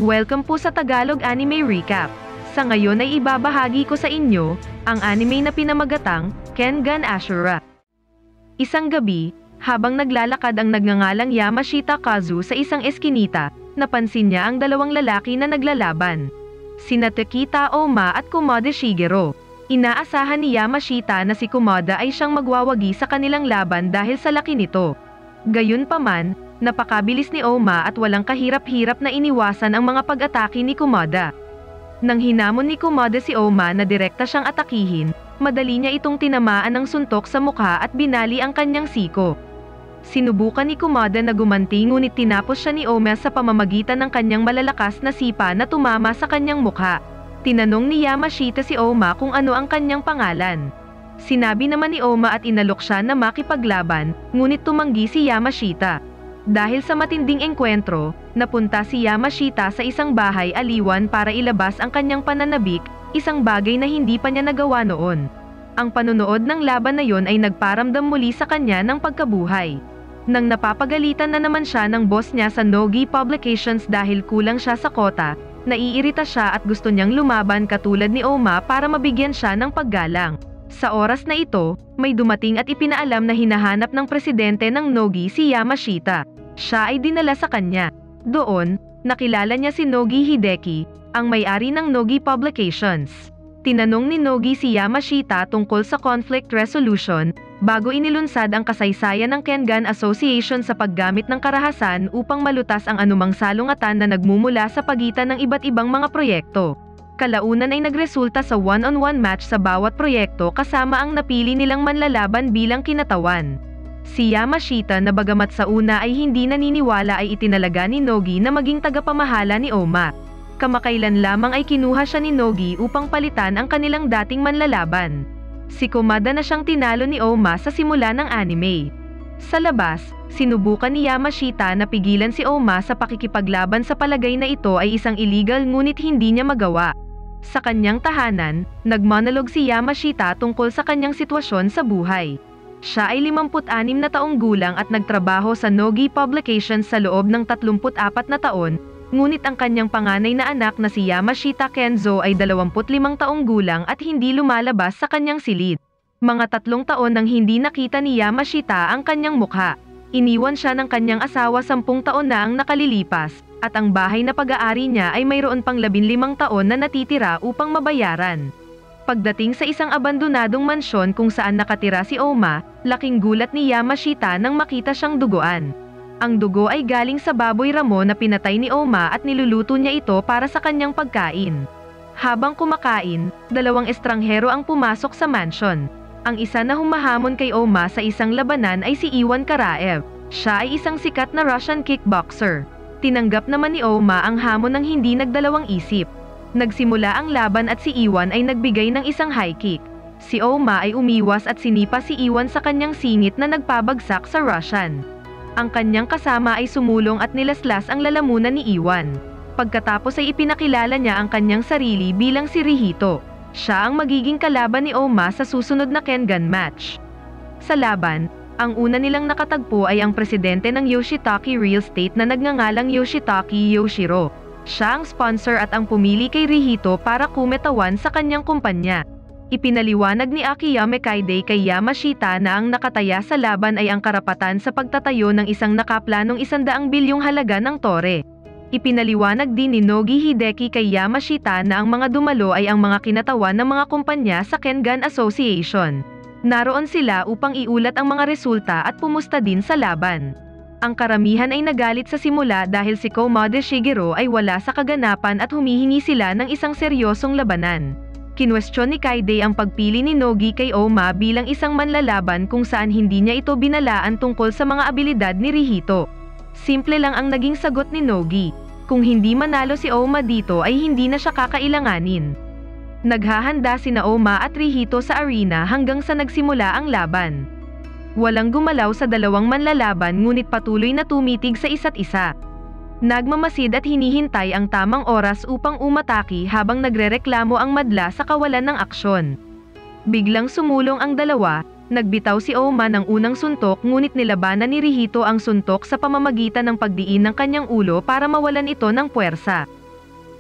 Welcome po sa Tagalog Anime Recap. Sa ngayon ay ibabahagi ko sa inyo, ang anime na pinamagatang, Kengan Ashura. Isang gabi, habang naglalakad ang nagngangalang Yamashita Kazu sa isang eskinita, napansin niya ang dalawang lalaki na naglalaban. Sina Takita Oma at Komoda Shigeru. Inaasahan ni Yamashita na si Komoda ay siyang magwawagi sa kanilang laban dahil sa laki nito. Gayunpaman, napakabilis ni Oma at walang kahirap-hirap na iniwasan ang mga pag-atake ni Komoda. Nang hinamon ni Komoda si Oma na direkta siyang atakihin, madali niya itong tinamaan ng suntok sa mukha at binali ang kanyang siko. Sinubukan ni Komoda na gumanti ngunit tinapos siya ni Oma sa pamamagitan ng kanyang malalakas na sipa na tumama sa kanyang mukha. Tinanong ni Yamashita si Oma kung ano ang kanyang pangalan. Sinabi naman ni Oma at inalok siya na makipaglaban, ngunit tumanggi si Yamashita. Dahil sa matinding engkwentro, napunta si Yamashita sa isang bahay aliwan para ilabas ang kanyang pananabik, isang bagay na hindi pa niya nagawa noon. Ang panunood ng laban na yon ay nagparamdam muli sa kanya ng pagkabuhay. Nang napapagalitan na naman siya ng boss niya sa Nogi Publications dahil kulang siya sa kota, naiirita siya at gusto niyang lumaban katulad ni Oma para mabigyan siya ng paggalang. Sa oras na ito, may dumating at ipinaalam na hinahanap ng presidente ng Nogi si Yamashita. Siya ay dinala sa kanya. Doon, nakilala niya si Nogi Hideki, ang may-ari ng Nogi Publications. Tinanong ni Nogi si Yamashita tungkol sa conflict resolution, bago inilunsad ang kasaysayan ng Kengan Association sa paggamit ng karahasan upang malutas ang anumang salungatan na nagmumula sa pagitan ng iba't ibang mga proyekto. Kalaunan ay nagresulta sa one-on-one match sa bawat proyekto kasama ang napili nilang manlalaban bilang kinatawan. Si Yamashita na bagamat sa una ay hindi naniniwala ay itinalaga ni Nogi na maging tagapamahala ni Oma. Kamakailan lamang ay kinuha siya ni Nogi upang palitan ang kanilang dating manlalaban. Si Komoda na siyang tinalo ni Oma sa simula ng anime. Sa labas, sinubukan ni Yamashita na pigilan si Oma sa pakikipaglaban sa palagay na ito ay isang illegal ngunit hindi niya magawa. Sa kanyang tahanan, nagmonolog si Yamashita tungkol sa kanyang sitwasyon sa buhay. Siya ay 56 na taong gulang at nagtrabaho sa Nogi Publications sa loob ng 34 na taon, ngunit ang kanyang panganay na anak na si Yamashita Kenzo ay 25 taong gulang at hindi lumalabas sa kanyang silid. Mga 3 taon nang hindi nakita ni Yamashita ang kanyang mukha. Iniwan siya ng kanyang asawa 10 taon na ang nakalilipas, at ang bahay na pag-aari niya ay mayroon pang 15 taon na natitira upang mabayaran. Pagdating sa isang abandonadong mansyon kung saan nakatira si Oma, laking gulat ni Yamashita nang makita siyang duguan. Ang dugo ay galing sa baboy ramo na pinatay ni Oma at niluluto niya ito para sa kanyang pagkain. Habang kumakain, 2 estranghero ang pumasok sa mansion. Ang isa na humahamon kay Oma sa isang labanan ay si Iwan Karaev. Siya ay isang sikat na Russian kickboxer. Tinanggap naman ni Oma ang hamon ng hindi nagdalawang isip. Nagsimula ang laban at si Iwan ay nagbigay ng isang high kick. Si Oma ay umiwas at sinipa si Iwan sa kanyang singit na nagpabagsak sa Russian. Ang kanyang kasama ay sumulong at nilaslas ang lalamunan ni Iwan. Pagkatapos ay ipinakilala niya ang kanyang sarili bilang si Rihito. Siya ang magiging kalaban ni Oma sa susunod na Kengan match. Sa laban, ang una nilang nakatagpo ay ang presidente ng Yoshitaki Real Estate na nagngangalang Yoshitaki Yoshiro. Siya ang sponsor at ang pumili kay Rihito para kumetawan sa kanyang kumpanya. Ipinaliwanag ni Akiyama Kaide kay Yamashita na ang nakataya sa laban ay ang karapatan sa pagtatayo ng isang nakaplanong 100 bilyong halaga ng tore. Ipinaliwanag din ni Nogi Hideki kay Yamashita na ang mga dumalo ay ang mga kinatawan ng mga kumpanya sa Kengan Association. Naroon sila upang iulat ang mga resulta at pumusta din sa laban. Ang karamihan ay nagalit sa simula dahil si Komoda Shigeru ay wala sa kaganapan at humihingi sila ng isang seryosong labanan. Kinwestiyon ni Kaide ang pagpili ni Nogi kay Oma bilang isang manlalaban kung saan hindi niya ito binalaan tungkol sa mga abilidad ni Rihito. Simple lang ang naging sagot ni Nogi. Kung hindi manalo si Oma dito ay hindi na siya kakailanganin. Naghahanda sina Oma at Rihito sa arena hanggang sa nagsimula ang laban. Walang gumalaw sa dalawang manlalaban ngunit patuloy na tumitig sa isa't isa. Nagmamasid at hinihintay ang tamang oras upang umatake habang nagrereklamo ang madla sa kawalan ng aksyon. Biglang sumulong ang dalawa, nagbitaw si Oma ng unang suntok ngunit nilabanan ni Rihito ang suntok sa pamamagitan ng pagdiin ng kanyang ulo para mawalan ito ng puwersa.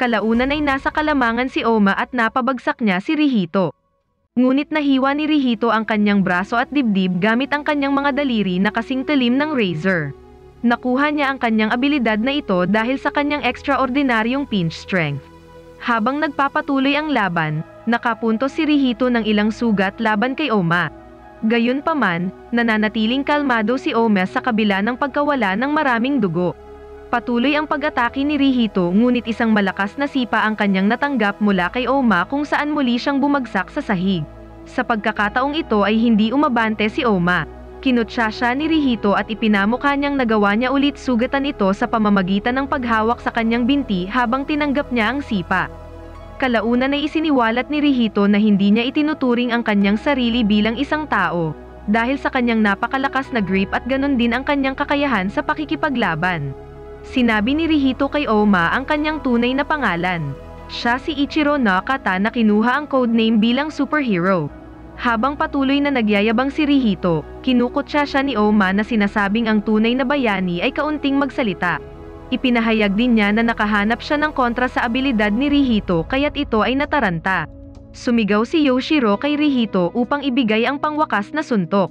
Kalaunan ay nasa kalamangan si Oma at napabagsak niya si Rihito. Ngunit nahiwa ni Rihito ang kanyang braso at dibdib gamit ang kanyang mga daliri na kasing talim ng razor. Nakuha niya ang kanyang abilidad na ito dahil sa kanyang extraordinaryong pinch strength. Habang nagpapatuloy ang laban, nakapunto si Rihito ng ilang sugat laban kay Oma. Gayunpaman, nananatiling kalmado si Oma sa kabila ng pagkawala ng maraming dugo. Patuloy ang pag-atake ni Rihito ngunit isang malakas na sipa ang kanyang natanggap mula kay Oma kung saan muli siyang bumagsak sa sahig. Sa pagkakataong ito ay hindi umabante si Oma. Kinutsa siya ni Rihito at ipinamukha niyang nagawa niya ulit sugatan ito sa pamamagitan ng paghawak sa kanyang binti habang tinanggap niya ang sipa. Kalaunan ay isiniwalat ni Rihito na hindi niya itinuturing ang kanyang sarili bilang isang tao, dahil sa kanyang napakalakas na grip at ganon din ang kanyang kakayahan sa pakikipaglaban. Sinabi ni Rihito kay Oma ang kanyang tunay na pangalan. Siya si Ichiro Nakata na kinuha ang codename bilang superhero. Habang patuloy na nagyayabang si Rihito, kinukutya siya ni Oma na sinasabing ang tunay na bayani ay kaunting magsalita. Ipinahayag din niya na nakahanap siya ng kontra sa abilidad ni Rihito kaya't ito ay nataranta. Sumigaw si Yoshiro kay Rihito upang ibigay ang pangwakas na suntok.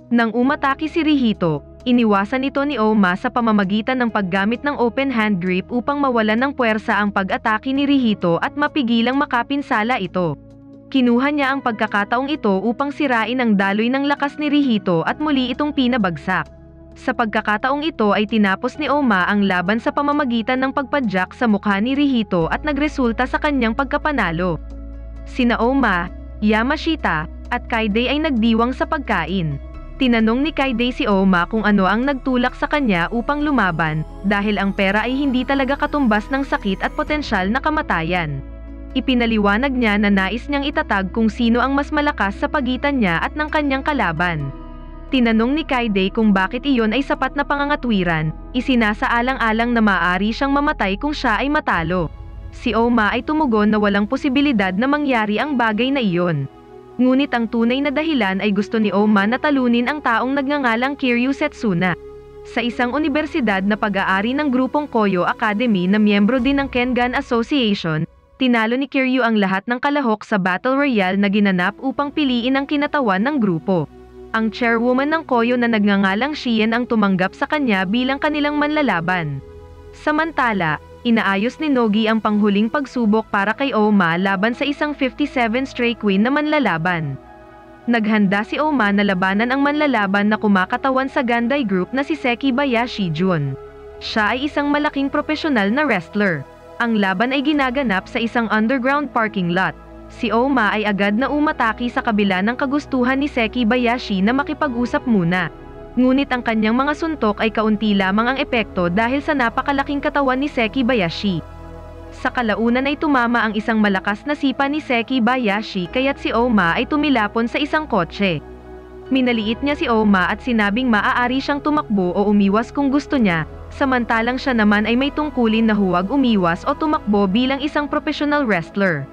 Nang umatake si Rihito, iniwasan ito ni Oma sa pamamagitan ng paggamit ng open hand grip upang mawalan ng puwersa ang pag-atake ni Rihito at mapigilang makapinsala ito. Kinuha niya ang pagkakataong ito upang sirain ang daloy ng lakas ni Rihito at muli itong pinabagsak. Sa pagkakataong ito ay tinapos ni Oma ang laban sa pamamagitan ng pagpadyak sa mukha ni Rihito at nagresulta sa kanyang pagkapanalo. Sina Oma, Yamashita, at Kaide ay nagdiwang sa pagkain. Tinanong ni Kaide si Oma kung ano ang nagtulak sa kanya upang lumaban, dahil ang pera ay hindi talaga katumbas ng sakit at potensyal na kamatayan. Ipinaliwanag niya na nais niyang itatag kung sino ang mas malakas sa pagitan niya at ng kanyang kalaban. Tinanong ni Kaide kung bakit iyon ay sapat na pangangatwiran, isinasaalang-alang na maaari siyang mamatay kung siya ay matalo. Si Oma ay tumugon na walang posibilidad na mangyari ang bagay na iyon. Ngunit ang tunay na dahilan ay gusto ni Oma na talunin ang taong nagngangalang Kiryu Setsuna. Sa isang universidad na pag-aari ng grupong Koyo Academy na miyembro din ng Kengan Association, tinalo ni Kiryu ang lahat ng kalahok sa Battle Royale na ginanap upang piliin ang kinatawan ng grupo. Ang chairwoman ng Koyo na nagngangalang Shien ang tumanggap sa kanya bilang kanilang manlalaban. Samantala, inaayos ni Nogi ang panghuling pagsubok para kay Oma laban sa isang 57 Stray Queen na manlalaban. Naghanda si Oma na labanan ang manlalaban na kumakatawan sa Gandai Group na si Seki Bayashi Jun. Siya ay isang malaking profesional na wrestler. Ang laban ay ginaganap sa isang underground parking lot. Si Oma ay agad na umatake sa kabila ng kagustuhan ni Seki Bayashi na makipag-usap muna. Ngunit ang kanyang mga suntok ay kaunti lamang ang epekto dahil sa napakalaking katawan ni Seki Bayashi. Sa kalaunan ay tumama ang isang malakas na sipa ni Seki Bayashi kaya't si Oma ay tumilapon sa isang kotse. Minaliit niya si Oma at sinabing maaari siyang tumakbo o umiwas kung gusto niya, samantalang siya naman ay may tungkulin na huwag umiwas o tumakbo bilang isang professional wrestler.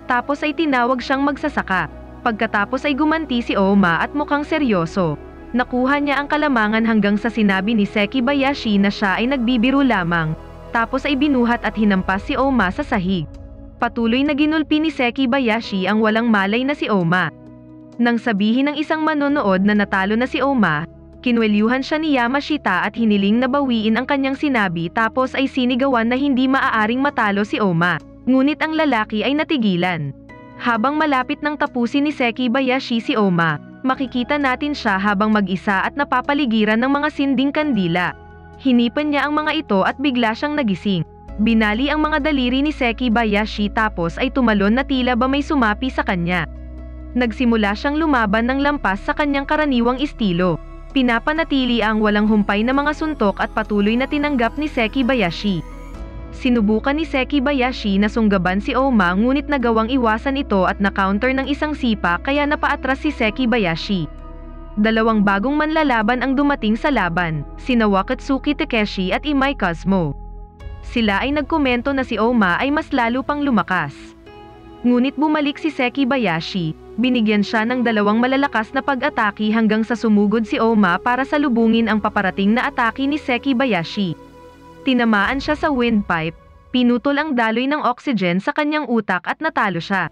Tapos ay tinawag siyang magsasaka. Pagkatapos ay gumanti si Oma at mukhang seryoso. Nakuha niya ang kalamangan hanggang sa sinabi ni Seki Bayashi na siya ay nagbibiro lamang. Tapos ay binuhat at hinampas si Oma sa sahig. Patuloy na ginulpi ni Seki Bayashi ang walang malay na si Oma. Nang sabihin ng isang manonood na natalo na si Oma, kinwelyuhan siya ni Yamashita at hiniling na bawiin ang kanyang sinabi tapos ay sinigawan na hindi maaaring matalo si Oma. Ngunit ang lalaki ay natigilan. Habang malapit nang tapusin ni Seki Bayashi si Oma, makikita natin siya habang mag-isa at napapaligiran ng mga sinding kandila. Hinipan niya ang mga ito at bigla siyang nagising. Binali ang mga daliri ni Seki Bayashi tapos ay tumalon na tila ba may sumapi sa kanya. Nagsimula siyang lumaban ng lampas sa kanyang karaniwang estilo. Pinapanatili ang walang humpay na mga suntok at patuloy na tinanggap ni Seki Bayashi. Sinubukan ni Seki Bayashi na sunggaban si Oma ngunit nagawang iwasan ito at na-counter ng isang sipa kaya napaatras si Seki Bayashi. Dalawang bagong manlalaban ang dumating sa laban, sina Wakatsuki Takeshi at Imai Kazmo. Sila ay nagkomento na si Oma ay mas lalo pang lumakas. Ngunit bumalik si Seki Bayashi, binigyan siya ng dalawang malalakas na pag-atake hanggang sa sumugod si Oma para salubungin ang paparating na atake ni Seki Bayashi. Tinamaan siya sa windpipe, Pinutol ang daloy ng oxygen sa kanyang utak at natalo siya.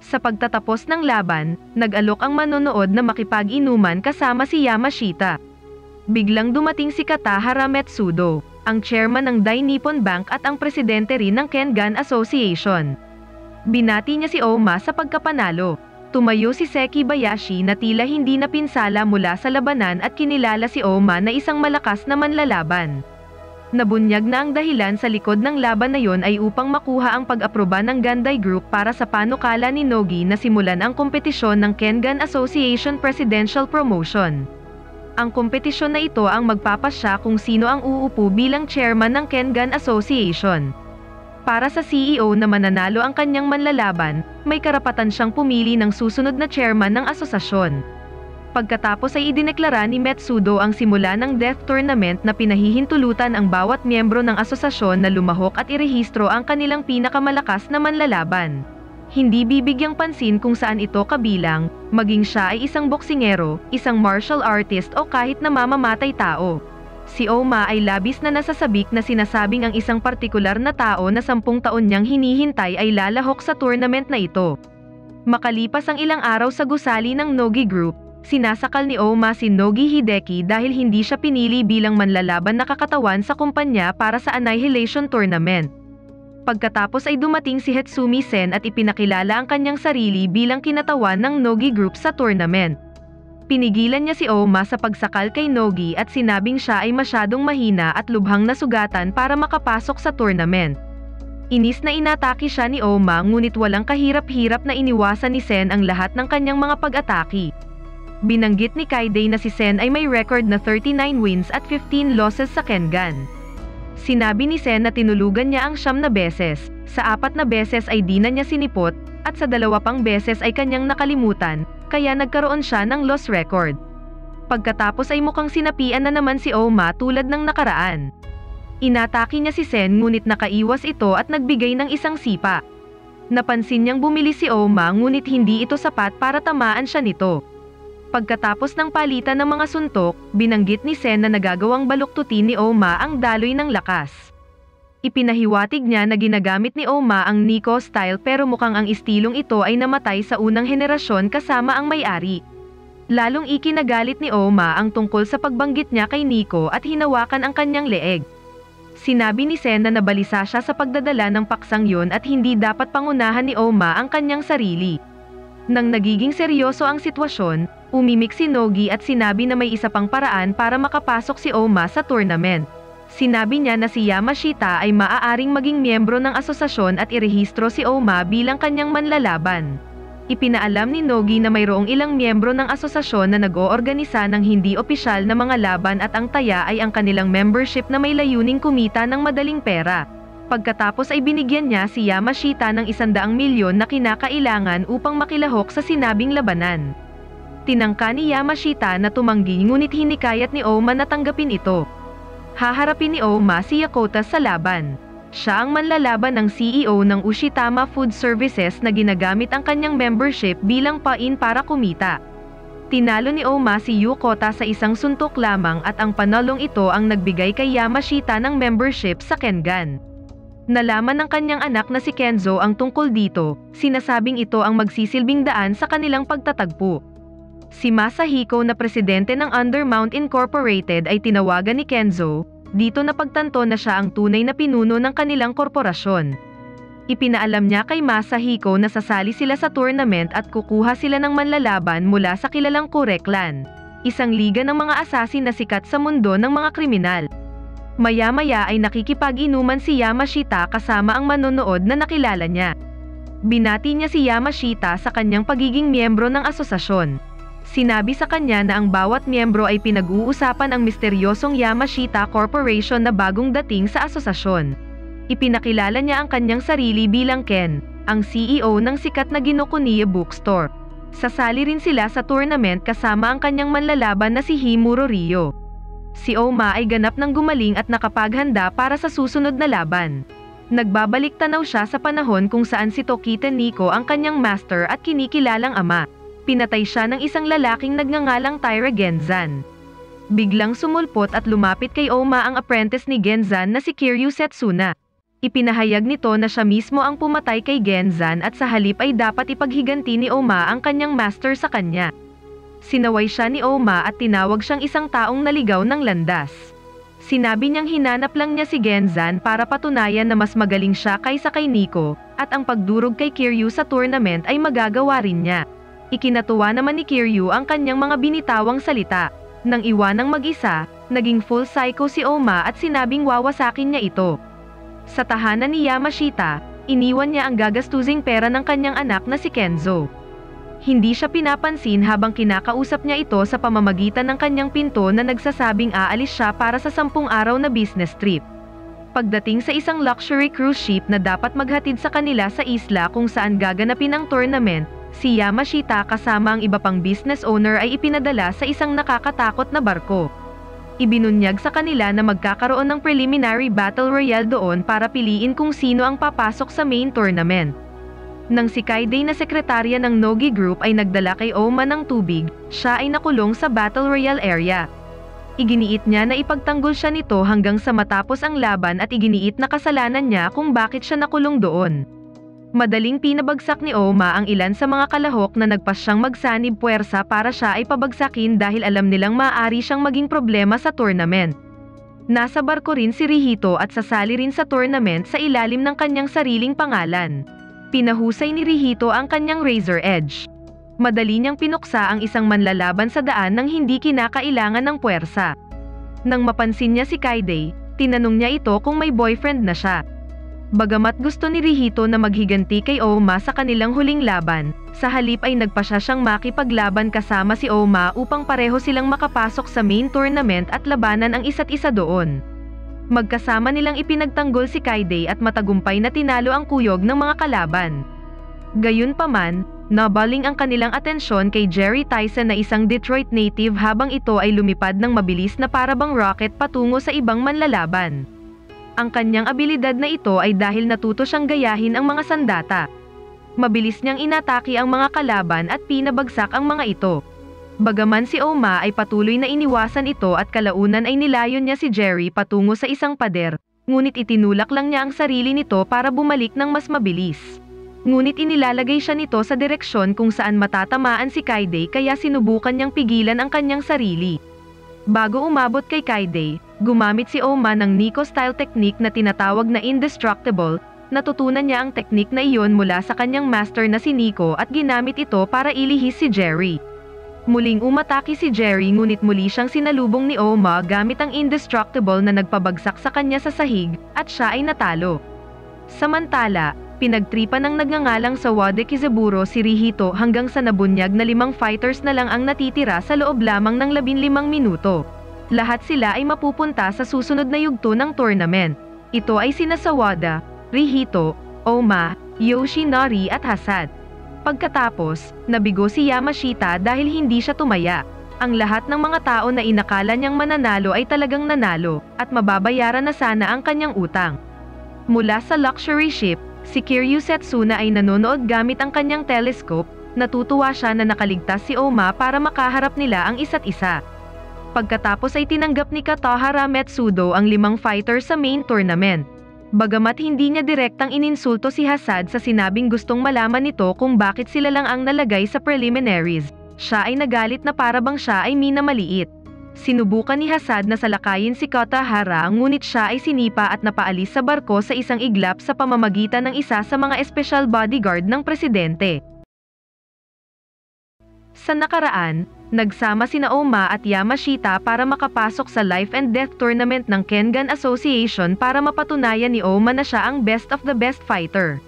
Sa pagtatapos ng laban, nag-alok ang manonood na makipag-inuman kasama si Yamashita. Biglang dumating si Katahara Metsudo, ang chairman ng Dai Nippon Bank at ang presidente rin ng Kengan Association. Binati niya si Oma sa pagkapanalo. Tumayo si Seki Bayashi na tila hindi napinsala mula sa labanan at kinilala si Oma na isang malakas na manlalaban. Nabunyag na ang dahilan sa likod ng laban na yon ay upang makuha ang pag-aproba ng Gandai Group para sa panukala ni Nogi na simulan ang kompetisyon ng Kengan Association Presidential Promotion. Ang kompetisyon na ito ang magpapasya kung sino ang uupo bilang chairman ng Kengan Association. Para sa CEO na mananalo ang kanyang manlalaban, may karapatan siyang pumili ng susunod na chairman ng asosasyon. Pagkatapos ay idineklara ni Metsudo ang simula ng death tournament na pinahihintulutan ang bawat miyembro ng asosasyon na lumahok at irehistro ang kanilang pinakamalakas na manlalaban. Hindi bibigyang pansin kung saan ito kabilang, maging siya ay isang boksingero, isang martial artist o kahit namamamatay tao. Si Oma ay labis na nasasabik na sinasabing ang isang partikular na tao na 10 taon niyang hinihintay ay lalahok sa tournament na ito. Makalipas ang ilang araw sa gusali ng Nogi Group, sinasakal ni Oma si Nogi Hideki dahil hindi siya pinili bilang manlalaban na kakatawan sa kumpanya para sa Annihilation Tournament. Pagkatapos ay dumating si Hetsumi Sen at ipinakilala ang kanyang sarili bilang kinatawan ng Nogi Group sa tournament. Pinigilan niya si Oma sa pagsakal kay Nogi at sinabing siya ay masyadong mahina at lubhang nasugatan para makapasok sa tournament. Inis na inatake siya ni Oma ngunit walang kahirap-hirap na iniwasan ni Sen ang lahat ng kanyang mga pag-atake. Binanggit ni Kaide na si Sen ay may record na 39 wins at 15 losses sa Kengan. Sinabi ni Sen na tinulugan niya ang 9 na beses, sa 4 na beses ay di na niya sinipot, at sa 2 pang beses ay kanyang nakalimutan, kaya nagkaroon siya ng loss record. Pagkatapos ay mukhang sinapian na naman si Oma tulad ng nakaraan. Inatake niya si Sen ngunit nakaiwas ito at nagbigay ng isang sipa. Napansin niyang bumili si Oma ngunit hindi ito sapat para tamaan siya nito. Pagkatapos ng palitan ng mga suntok, binanggit ni Sen na nagagawang baluktutin ni Oma ang daloy ng lakas. Ipinahiwatig niya na ginagamit ni Oma ang Nico style pero mukhang ang istilong ito ay namatay sa unang henerasyon kasama ang may-ari. Lalong ikinagalit ni Oma ang tungkol sa pagbanggit niya kay Nico at hinawakan ang kanyang leeg. Sinabi ni Sen na nabalisa siya sa pagdadala ng paksang yon at hindi dapat pangunahan ni Oma ang kanyang sarili. Nang nagiging seryoso ang sitwasyon, umimik si Nogi at sinabi na may isa pang paraan para makapasok si Oma sa tournament. Sinabi niya na si Yamashita ay maaaring maging miyembro ng asosasyon at irehistro si Oma bilang kanyang manlalaban. Ipinaalam ni Nogi na mayroong ilang miyembro ng asosasyon na nag-oorganisa ng hindi opisyal na mga laban at ang taya ay ang kanilang membership na may layuning kumita ng madaling pera. Pagkatapos ay binigyan niya si Yamashita ng 100 milyon na kinakailangan upang makilahok sa sinabing labanan. Tinangka ni Yamashita na tumanggi ngunit hinikayat ni Oma na tanggapin ito. Haharapin ni Oma si Yokota sa laban. Siya ang manlalaban ng CEO ng Ushitama Food Services na ginagamit ang kanyang membership bilang pain para kumita. Tinalo ni Oma si Yokota sa isang suntok lamang at ang panalong ito ang nagbigay kay Yamashita ng membership sa Kengan. Nalaman ng kanyang anak na si Kenzo ang tungkol dito, sinasabing ito ang magsisilbing daan sa kanilang pagtatagpo. Si Masahiko na presidente ng Undermount Incorporated ay tinawagan ni Kenzo, dito napagtanto na siya ang tunay na pinuno ng kanilang korporasyon. Ipinaalam niya kay Masahiko na sasali sila sa tournament at kukuha sila ng manlalaban mula sa kilalang Kure Clan, isang liga ng mga assassin na sikat sa mundo ng mga kriminal. Maya-maya ay nakikipag-inuman si Yamashita kasama ang manonood na nakilala niya. Binati niya si Yamashita sa kanyang pagiging miyembro ng asosasyon. Sinabi sa kanya na ang bawat miyembro ay pinag-uusapan ang misteryosong Yamashita Corporation na bagong dating sa asosasyon. Ipinakilala niya ang kanyang sarili bilang Ken, ang CEO ng sikat na Kinokuniya bookstore. Sasali rin sila sa tournament kasama ang kanyang manlalaban na si Himuro Ryo. Si Oma ay ganap ng gumaling at nakapaghanda para sa susunod na laban. Nagbabalik tanaw siya sa panahon kung saan si Tokita Nico ang kanyang master at kinikilalang ama. Pinatay siya ng isang lalaking nagngangalang Taira Genzan. Biglang sumulpot at lumapit kay Oma ang apprentice ni Genzan na si Kiryu Setsuna. Ipinahayag nito na siya mismo ang pumatay kay Genzan at sa halip ay dapat ipaghiganti ni Oma ang kanyang master sa kanya. Sinaway siya ni Oma at tinawag siyang isang taong naligaw ng landas. Sinabi niyang hinanap lang niya si Genzan para patunayan na mas magaling siya kaysa kay Nico, at ang pagdurog kay Kiryu sa tournament ay magagawa rin niya. Ikinatuwa naman ni Kiryu ang kanyang mga binitawang salita. Nang iwanang mag-isa, naging full psycho si Oma at sinabing wawasakin niya ito. Sa tahanan ni Yamashita, iniwan niya ang gagastusing pera ng kanyang anak na si Kenzo. Hindi siya pinapansin habang kinakausap niya ito sa pamamagitan ng kanyang pinto na nagsasabing aalis siya para sa 10 araw na business trip. Pagdating sa isang luxury cruise ship na dapat maghatid sa kanila sa isla kung saan gaganapin ang tournament, si Yamashita kasama ang iba pang business owner ay ipinadala sa isang nakakatakot na barko. Ibinunyag sa kanila na magkakaroon ng preliminary battle royale doon para piliin kung sino ang papasok sa main tournament. Nang si Kaide na sekretarya ng Nogi Group ay nagdala kay Oma ng tubig, siya ay nakulong sa battle royale area. Iginiit niya na ipagtanggol siya nito hanggang sa matapos ang laban at iginiit na kasalanan niya kung bakit siya nakulong doon. Madaling pinabagsak ni Oma ang ilan sa mga kalahok na nagpasyang magsanib puwersa para siya ay pabagsakin dahil alam nilang maaari siyang maging problema sa tournament. Nasa barko rin si Rihito at sasali rin sa tournament sa ilalim ng kanyang sariling pangalan. Pinahusay ni Rihito ang kanyang razor edge. Madali niyang pinuksa ang isang manlalaban sa daan nang hindi kinakailangan ng puwersa. Nang mapansin niya si Kaide, tinanong niya ito kung may boyfriend na siya. Bagamat gusto ni Rihito na maghiganti kay Oma sa kanilang huling laban, sa halip ay nagpasya siyang makipaglaban kasama si Oma upang pareho silang makapasok sa main tournament at labanan ang isa't isa doon. Magkasama nilang ipinagtanggol si Kaide at matagumpay na tinalo ang kuyog ng mga kalaban. Gayunpaman, nabaling ang kanilang atensyon kay Jerry Tyson na isang Detroit native habang ito ay lumipad ng mabilis na parabang rocket patungo sa ibang manlalaban. Ang kanyang abilidad na ito ay dahil natuto siyang gayahin ang mga sandata. Mabilis niyang inatake ang mga kalaban at pinabagsak ang mga ito. Bagaman si Oma ay patuloy na iniwasan ito at kalaunan ay nilayon niya si Jerry patungo sa isang pader, ngunit itinulak lang niya ang sarili nito para bumalik ng mas mabilis. Ngunit inilalagay siya nito sa direksyon kung saan matatamaan si Kaide kaya sinubukan niyang pigilan ang kanyang sarili. Bago umabot kay Kaide, gumamit si Oma ng Nico-style technique na tinatawag na indestructible. Natutunan niya ang technique na iyon mula sa kanyang master na si Nico at ginamit ito para ilihis si Jerry. Muling umatake si Jerry ngunit muli siyang sinalubong ni Oma gamit ang indestructible na nagpabagsak sa kanya sa sahig at siya ay natalo. Samantala, pinagtripan ng nagngangalang sa Wade Kizaburo si Rihito hanggang sa nabunyag na 5 fighters na lang ang natitira sa loob lamang ng 15 minuto. Lahat sila ay mapupunta sa susunod na yugto ng tournament. Ito ay sina Sawada, Rihito, Oma, Yoshinari at Hasad. Pagkatapos, nabigo si Yamashita dahil hindi siya tumaya. Ang lahat ng mga tao na inakala niyang mananalo ay talagang nanalo, at mababayaran na sana ang kanyang utang. Mula sa luxury ship, si Kiryu Setsuna ay nanonood gamit ang kanyang telescope. Natutuwa siya na nakaligtas si Oma para makaharap nila ang isa't isa. Pagkatapos ay tinanggap ni Katahara Metsudo ang 5 fighters sa main tournament. Bagamat hindi niya direktang ininsulto si Hasad sa sinabing gustong malaman nito kung bakit sila lang ang nalagay sa preliminaries, siya ay nagalit na parabang siya ay minamaliit. Sinubukan ni Hasad na salakayin si Katahara ngunit siya ay sinipa at napaalis sa barko sa isang iglap sa pamamagitan ng isa sa mga special bodyguard ng presidente. Sa nakaraan, nagsama sina Oma at Yamashita para makapasok sa Life and Death Tournament ng Kengan Association para mapatunayan ni Oma na siya ang best of the best fighter.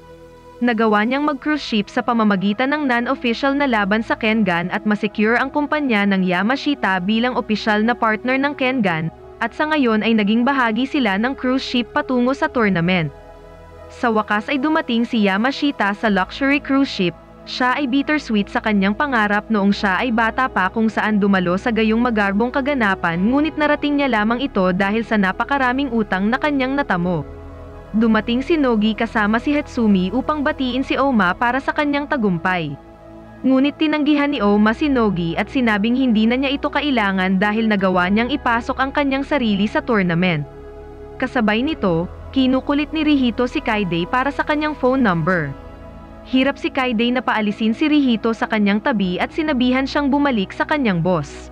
Nagawa niyang mag-cruise ship sa pamamagitan ng non-official na laban sa Kengan at masecure ang kumpanya ng Yamashita bilang opisyal na partner ng Kengan, at sa ngayon ay naging bahagi sila ng cruise ship patungo sa tournament. Sa wakas ay dumating si Yamashita sa luxury cruise ship. Siya ay bittersweet sa kanyang pangarap noong siya ay bata pa kung saan dumalo sa gayong magarbong kaganapan ngunit narating niya lamang ito dahil sa napakaraming utang na kanyang natamo. Dumating si Nogi kasama si Hatsumi upang batiin si Oma para sa kanyang tagumpay. Ngunit tinanggihan ni Oma si Nogi at sinabing hindi na niya ito kailangan dahil nagawa niyang ipasok ang kanyang sarili sa tournament. Kasabay nito, Kinukulit ni Rihito si Kaide para sa kanyang phone number. Hirap si Kaide na paalisin si Rihito sa kanyang tabi at sinabihan siyang bumalik sa kanyang boss.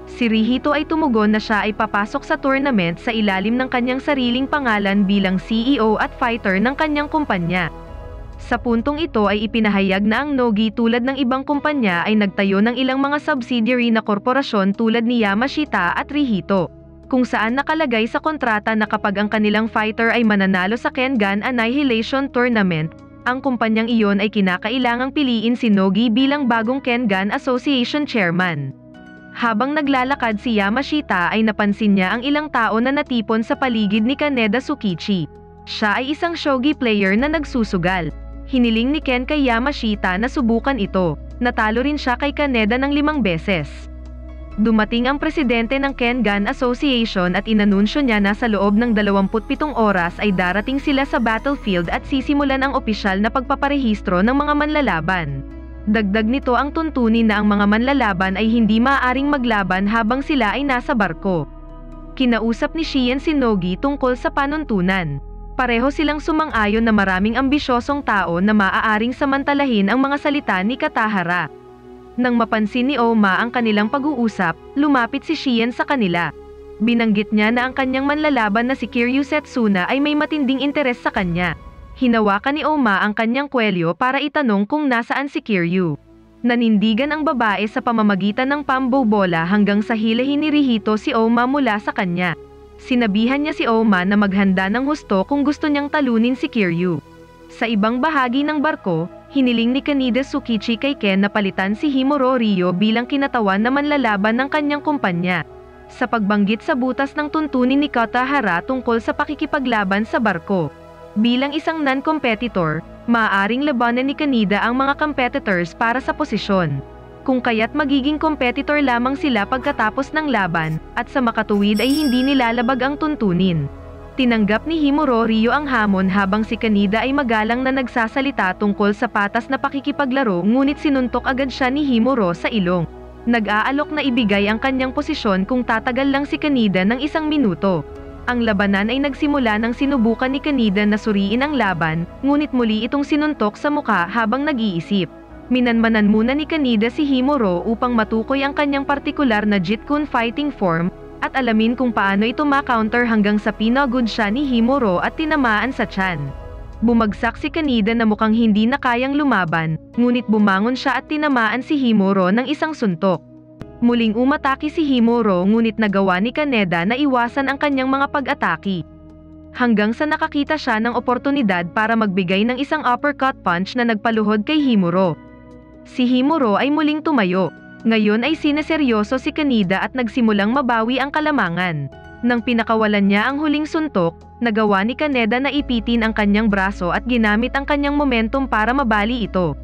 Si Rihito ay tumugon na siya ay papasok sa tournament sa ilalim ng kanyang sariling pangalan bilang CEO at fighter ng kanyang kumpanya. Sa puntong ito ay ipinahayag na ang Nogi tulad ng ibang kumpanya ay nagtayo ng ilang mga subsidiary na korporasyon tulad ni Yamashita at Rihito, kung saan nakalagay sa kontrata na kapag ang kanilang fighter ay mananalo sa Kengan Annihilation Tournament, ang kumpanyang iyon ay kinakailangang piliin si Nogi bilang bagong Kengan Association Chairman. Habang naglalakad si Yamashita ay napansin niya ang ilang tao na natipon sa paligid ni Kaneda Tsukichi. Siya ay isang shogi player na nagsusugal. Hiniling ni Ken kay Yamashita na subukan ito. Natalo rin siya kay Kaneda ng 5 beses. Dumating ang presidente ng Kengan Association at inanunsyo niya na sa loob ng 27 oras ay darating sila sa battlefield at sisimulan ang opisyal na pagpaparehistro ng mga manlalaban. Dagdag nito ang tuntunin na ang mga manlalaban ay hindi maaaring maglaban habang sila ay nasa barko. Kinausap ni Shion si Nogi tungkol sa panuntunan. Pareho silang sumang-ayon na maraming ambisyosong tao na maaaring samantalahin ang mga salita ni Katahara. Nang mapansin ni Oma ang kanilang pag-uusap, lumapit si Shion sa kanila. Binanggit niya na ang kanyang manlalaban na si Kiryu Setsuna ay may matinding interes sa kanya. Hinawakan ni Oma ang kanyang kwelyo para itanong kung nasaan si Kiryu. Nanindigan ang babae sa pamamagitan ng pambobola hanggang sa hilahin ni Rihito si Oma mula sa kanya. Sinabihan niya si Oma na maghanda ng husto kung gusto niyang talunin si Kiryu. Sa ibang bahagi ng barko, hiniling ni Kaneda Tsukichi kay Ken na palitan si Himuro Ryo bilang kinatawan na manlalaban ng kanyang kumpanya. Sa pagbanggit sa butas ng tuntunin ni Katahara tungkol sa pakikipaglaban sa barko. Bilang isang non-competitor, maaaring labanan ni Kaneda ang mga competitors para sa posisyon. Kung kaya't magiging competitor lamang sila pagkatapos ng laban, at sa makatuwid ay hindi nilalabag ang tuntunin. Tinanggap ni Himuro Ryo ang hamon habang si Kaneda ay magalang na nagsasalita tungkol sa patas na pakikipaglaro ngunit sinuntok agad siya ni Himuro sa ilong. Nag-aalok na ibigay ang kanyang posisyon kung tatagal lang si Kaneda ng 1 minuto. Ang labanan ay nagsimula nang sinubukan ni Kaneda na suriin ang laban, ngunit muli itong sinuntok sa muka habang nag-iisip. Minanmanan muna ni Kaneda si Himuro upang matukoy ang kanyang partikular na Jeet Kune fighting form, at alamin kung paano ito ma-counter hanggang sa pinagod siya ni Himuro at tinamaan sa tiyan. Bumagsak si Kaneda na mukhang hindi na kayang lumaban, ngunit bumangon siya at tinamaan si Himuro ng isang suntok. Muling umatake si Himuro ngunit nagawa ni Kaneda na iwasan ang kanyang mga pag-atake. Hanggang sa nakakita siya ng oportunidad para magbigay ng isang uppercut punch na nagpaluhod kay Himuro. Si Himuro ay muling tumayo. Ngayon ay sineseryoso si Kaneda at nagsimulang mabawi ang kalamangan. Nang pinakawalan niya ang huling suntok, nagawa ni Kaneda na ipitin ang kanyang braso at ginamit ang kanyang momentum para mabali ito.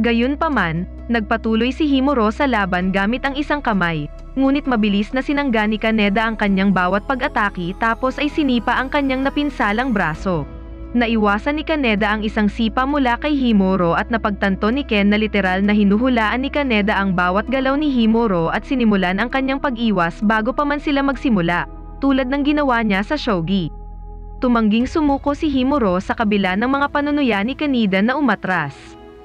Gayunpaman, nagpatuloy si Himuro sa laban gamit ang isang kamay, ngunit mabilis na sinangga ni Kaneda ang kanyang bawat pag-atake tapos ay sinipa ang kanyang napinsalang braso. Naiwasan ni Kaneda ang isang sipa mula kay Himuro at napagtanto ni Ken na literal na hinuhulaan ni Kaneda ang bawat galaw ni Himuro at sinimulan ang kanyang pag-iwas bago pa man sila magsimula, tulad ng ginawa niya sa shogi. Tumangging sumuko si Himuro sa kabila ng mga panunuya ni Kaneda na umatras.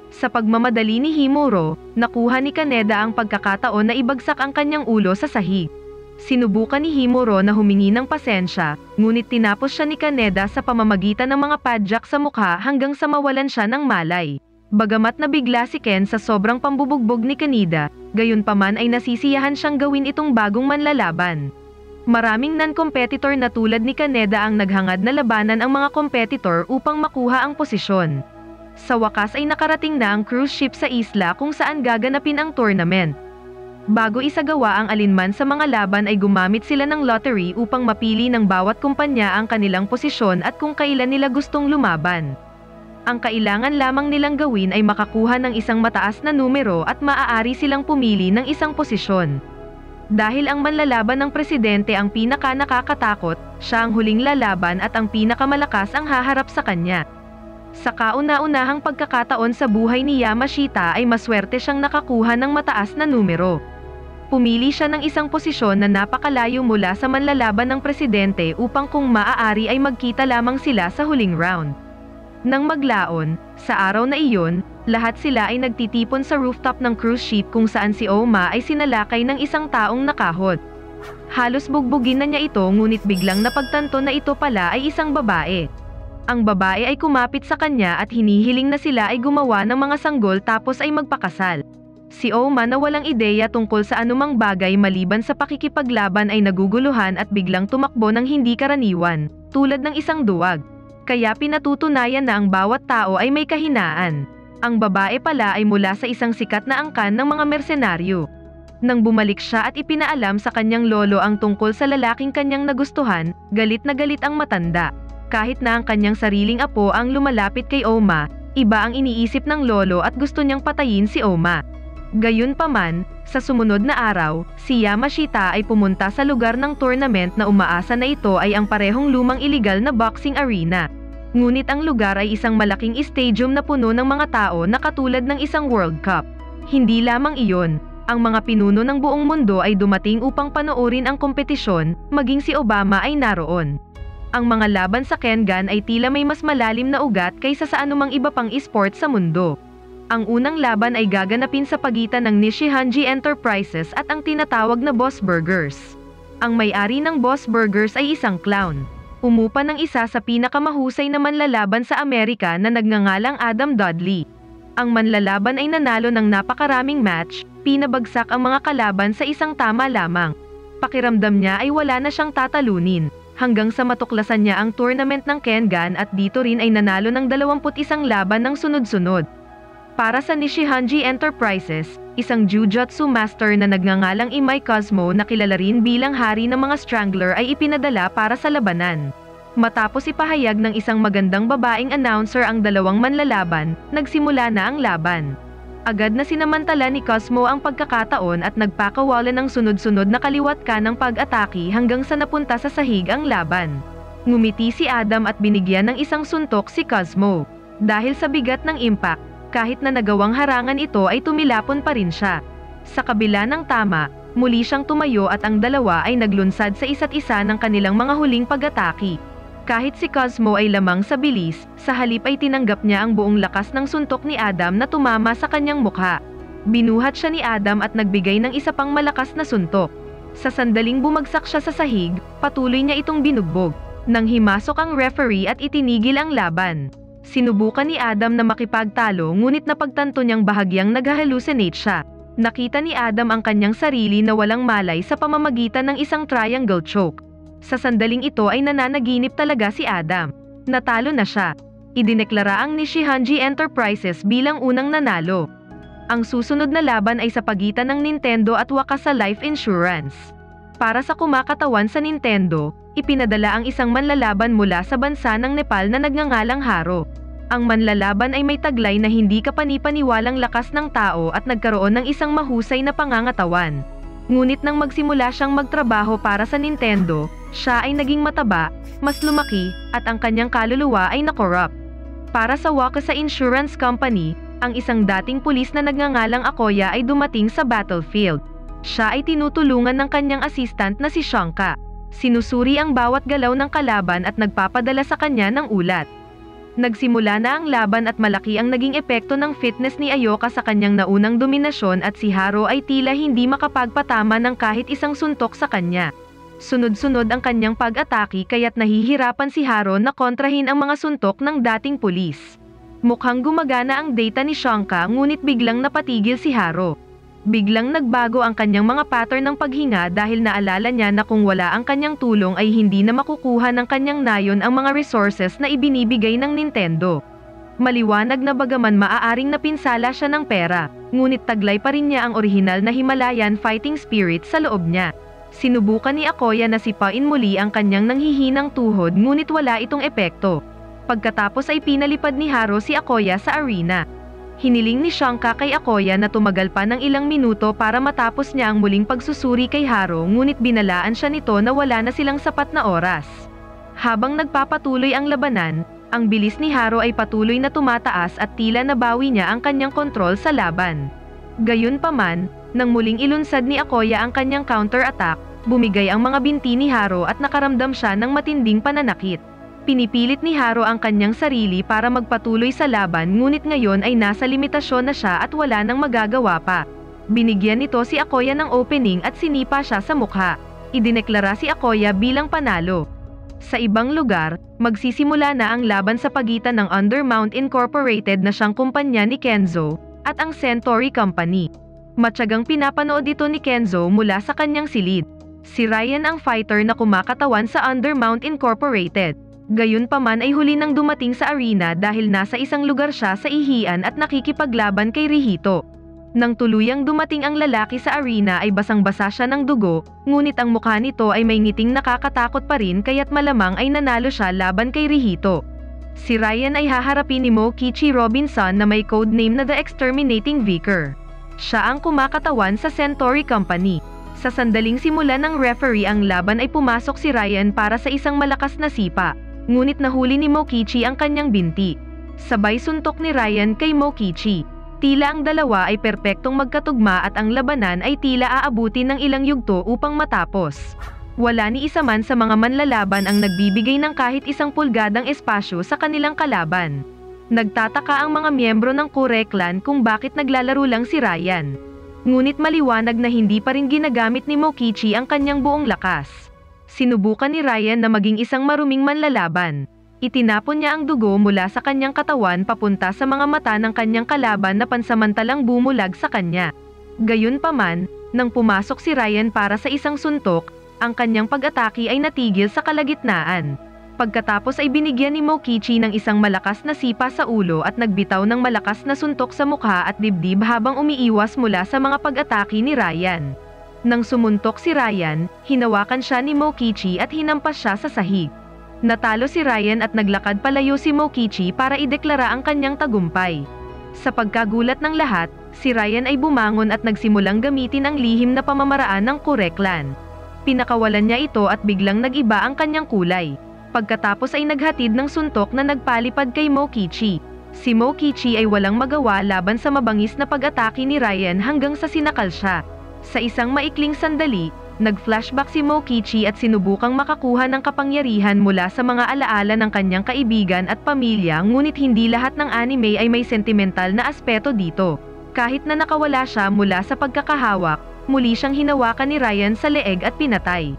Sa pagmamadali ni Himuro, nakuha ni Kaneda ang pagkakataon na ibagsak ang kanyang ulo sa sahig. Sinubukan ni Himuro na humingi ng pasensya, ngunit tinapos siya ni Kaneda sa pamamagitan ng mga padjak sa mukha hanggang sa mawalan siya ng malay. Bagamat nabigla si Ken sa sobrang pambubugbog ni Kaneda, gayunpaman ay nasisiyahan siyang gawin itong bagong manlalaban. Maraming non-competitor na tulad ni Kaneda ang naghangad na labanan ang mga competitor upang makuha ang posisyon. Sa wakas ay nakarating na ang cruise ship sa isla kung saan gaganapin ang tournament. Bago isagawa ang alinman sa mga laban ay gumamit sila ng lottery upang mapili ng bawat kumpanya ang kanilang posisyon at kung kailan nila gustong lumaban. Ang kailangan lamang nilang gawin ay makakuha ng isang mataas na numero at maaari silang pumili ng isang posisyon. Dahil ang manlalaban ng presidente ang pinaka-nakakatakot, siya ang huling lalaban at ang pinakamalakas ang haharap sa kanya. Sa kauna-unahang pagkakataon sa buhay ni Yamashita ay maswerte siyang nakakuha ng mataas na numero. Pumili siya ng isang posisyon na napakalayo mula sa manlalaban ng presidente upang kung maaari ay magkita lamang sila sa huling round. Nang maglaon, sa araw na iyon, lahat sila ay nagtitipon sa rooftop ng cruise ship kung saan si Oma ay sinalakay ng isang taong nakahod. Halos bugbugin na niya ito ngunit biglang napagtanto na ito pala ay isang babae. Ang babae ay kumapit sa kanya at hinihiling na sila ay gumawa ng mga sanggol tapos ay magpakasal. Si Oma na walang ideya tungkol sa anumang bagay maliban sa pakikipaglaban ay naguguluhan at biglang tumakbo ng hindi karaniwan, tulad ng isang duwag. Kaya pinatutunayan na ang bawat tao ay may kahinaan. Ang babae pala ay mula sa isang sikat na angkan ng mga mersenaryo. Nang bumalik siya at ipinaalam sa kanyang lolo ang tungkol sa lalaking kanyang nagustuhan, galit na galit ang matanda. Kahit na ang kanyang sariling apo ang lumalapit kay Oma, iba ang iniisip ng lolo at gusto niyang patayin si Oma. Gayunpaman, sa sumunod na araw, si Yamashita ay pumunta sa lugar ng tournament na umaasa na ito ay ang parehong lumang iligal na boxing arena. Ngunit ang lugar ay isang malaking stadium na puno ng mga tao na katulad ng isang World Cup. Hindi lamang iyon, ang mga pinuno ng buong mundo ay dumating upang panoorin ang kompetisyon, maging si Obama ay naroon. Ang mga laban sa Kengan ay tila may mas malalim na ugat kaysa sa anumang iba pang esport sa mundo. Ang unang laban ay gaganapin sa pagitan ng Nishihanji Enterprises at ang tinatawag na Boss Burgers. Ang may-ari ng Boss Burgers ay isang clown. Umupa ng isa sa pinakamahusay na manlalaban sa Amerika na nagngangalang Adam Dudley. Ang manlalaban ay nanalo ng napakaraming match, pinabagsak ang mga kalaban sa isang tama lamang. Pakiramdam niya ay wala na siyang tatalunin, hanggang sa matuklasan niya ang tournament ng Kengan at dito rin ay nanalo ng 21 laban ng sunod-sunod. Para sa Nishihanji Enterprises, isang jujutsu master na nagngangalang Imai Cosmo na kilala rin bilang hari ng mga strangler ay ipinadala para sa labanan. Matapos ipahayag ng isang magandang babaeng announcer ang dalawang manlalaban, nagsimula na ang laban. Agad na sinamantala ni Cosmo ang pagkakataon at nagpakawalan ng sunod-sunod na kaliwat kanang pag-atake hanggang sa napunta sa sahig ang laban. Ngumiti si Adam at binigyan ng isang suntok si Cosmo. Dahil sa bigat ng impact, kahit na nagawang harangan ito ay tumilapon pa rin siya. Sa kabila ng tama, muli siyang tumayo at ang dalawa ay naglunsad sa isa't isa ng kanilang mga huling pag-atake. Kahit si Cosmo ay lamang sa bilis, sa halip ay tinanggap niya ang buong lakas ng suntok ni Adam na tumama sa kanyang mukha. Binuhat siya ni Adam at nagbigay ng isa pang malakas na suntok. Sa sandaling bumagsak siya sa sahig, patuloy niya itong binugbog. Nang himasok ang referee at itinigil ang laban. Sinubukan ni Adam na makipagtalo ngunit napagtanto niyang bahagyang nag-hallucinate siya. Nakita ni Adam ang kanyang sarili na walang malay sa pamamagitan ng isang triangle choke. Sa sandaling ito ay nananaginip talaga si Adam. Natalo na siya. Idineklara ang Nishihanji Enterprises bilang unang nanalo. Ang susunod na laban ay sa pagitan ng Nintendo at Wakasa Life Insurance. Para sa kumakatawan sa Nintendo, ipinadala ang isang manlalaban mula sa bansa ng Nepal na nagngangalang Haro. Ang manlalaban ay may taglay na hindi kapanipaniwalang lakas ng tao at nagkaroon ng isang mahusay na pangangatawan. Ngunit nang magsimula siyang magtrabaho para sa Nintendo, siya ay naging mataba, mas lumaki, at ang kanyang kaluluwa ay na-corrupt. Para sa Wakasa Insurance Company, ang isang dating pulis na nagngangalang Akoya ay dumating sa battlefield. Siya ay tinutulungan ng kanyang assistant na si Shanka. Sinusuri ang bawat galaw ng kalaban at nagpapadala sa kanya ng ulat. Nagsimula na ang laban at malaki ang naging epekto ng fitness ni Ayoka sa kanyang naunang dominasyon at si Haro ay tila hindi makapagpatama ng kahit isang suntok sa kanya. Sunod-sunod ang kanyang pag-atake kaya't nahihirapan si Haro na kontrahin ang mga suntok ng dating pulis. Mukhang gumagana ang data ni Shanka ngunit biglang napatigil si Haro. Biglang nagbago ang kanyang mga pattern ng paghinga dahil naalala niya na kung wala ang kanyang tulong ay hindi na makukuha ng kanyang nayon ang mga resources na ibinibigay ng Nintendo. Maliwanag na bagaman maaaring napinsala siya ng pera, ngunit taglay pa rin niya ang orihinal na Himalayan fighting spirit sa loob niya. Sinubukan ni Akoya na sipain muli ang kanyang nanghihinang tuhod ngunit wala itong epekto. Pagkatapos ay pinalipad ni Haro si Akoya sa arena. Hiniling ni Shanka kay Akoya na tumagal pa ng ilang minuto para matapos niya ang muling pagsusuri kay Haro ngunit binalaan siya nito na wala na silang sapat na oras. Habang nagpapatuloy ang labanan, ang bilis ni Haro ay patuloy na tumataas at tila nabawi niya ang kanyang kontrol sa laban. Gayunpaman, Nang muling ilunsad ni Akoya ang kanyang counter-attack, bumigay ang mga binti ni Haro at nakaramdam siya ng matinding pananakit. Pinipilit ni Haro ang kanyang sarili para magpatuloy sa laban ngunit ngayon ay nasa limitasyon na siya at wala nang magagawa pa. Binigyan nito si Akoya ng opening at sinipa siya sa mukha. Idineklara si Akoya bilang panalo. Sa ibang lugar, magsisimula na ang laban sa pagitan ng Undermount Incorporated na siyang kumpanya ni Kenzo, at ang Centauri Company. Matyagang pinapanood ito ni Kenzo mula sa kanyang silid. Si Ryan ang fighter na kumakatawan sa Undermount Incorporated. Gayunpaman ay huli nang dumating sa arena dahil nasa isang lugar siya sa ihian at nakikipaglaban kay Rihito. Nang tuluyang dumating ang lalaki sa arena ay basang-basa siya ng dugo, ngunit ang mukha nito ay may ngiting nakakatakot pa rin kaya't malamang ay nanalo siya laban kay Rihito. Si Ryan ay haharapin ni Mokichi Robinson na may codename na The Exterminating Vicar. Siya ang kumakatawan sa Centauri Company. Sa sandaling simula ng referee ang laban ay pumasok si Ryan para sa isang malakas na sipa. Ngunit nahuli ni Mokichi ang kanyang binti. Sabay suntok ni Ryan kay Mokichi. Tila ang dalawa ay perpektong magkatugma at ang labanan ay tila aabutin ng ilang yugto upang matapos. Wala ni isa man sa mga manlalaban ang nagbibigay ng kahit isang pulgadang espasyo sa kanilang kalaban. Nagtataka ang mga miyembro ng Kure Clan kung bakit naglalaro lang si Ryan. Ngunit maliwanag na hindi pa rin ginagamit ni Mokichi ang kanyang buong lakas. Sinubukan ni Ryan na maging isang maruming manlalaban. Itinapon niya ang dugo mula sa kanyang katawan papunta sa mga mata ng kanyang kalaban na pansamantalang bumulag sa kanya. Gayunpaman, nang pumasok si Ryan para sa isang suntok, ang kanyang pag-atake ay natigil sa kalagitnaan. Pagkatapos ay binigyan ni Mokichi ng isang malakas na sipa sa ulo at nagbitaw ng malakas na suntok sa mukha at dibdib habang umiiwas mula sa mga pag-atake ni Ryan. Nang sumuntok si Ryan, hinawakan siya ni Mokichi at hinampas siya sa sahig. Natalo si Ryan at naglakad palayo si Mokichi para ideklara ang kanyang tagumpay. Sa pagkagulat ng lahat, si Ryan ay bumangon at nagsimulang gamitin ang lihim na pamamaraan ng Kure Clan. Pinakawalan niya ito at biglang nag-iba ang kanyang kulay. Pagkatapos ay naghatid ng suntok na nagpalipad kay Mokichi. Si Mokichi ay walang magawa laban sa mabangis na pag-atake ni Ryan hanggang sa sinakal siya. Sa isang maikling sandali, nag-flashback si Mokichi at sinubukang makakuha ng kapangyarihan mula sa mga alaala ng kanyang kaibigan at pamilya ngunit hindi lahat ng anime ay may sentimental na aspeto dito. Kahit na nakawala siya mula sa pagkakahawak, muli siyang hinawakan ni Ryan sa leeg at pinatay.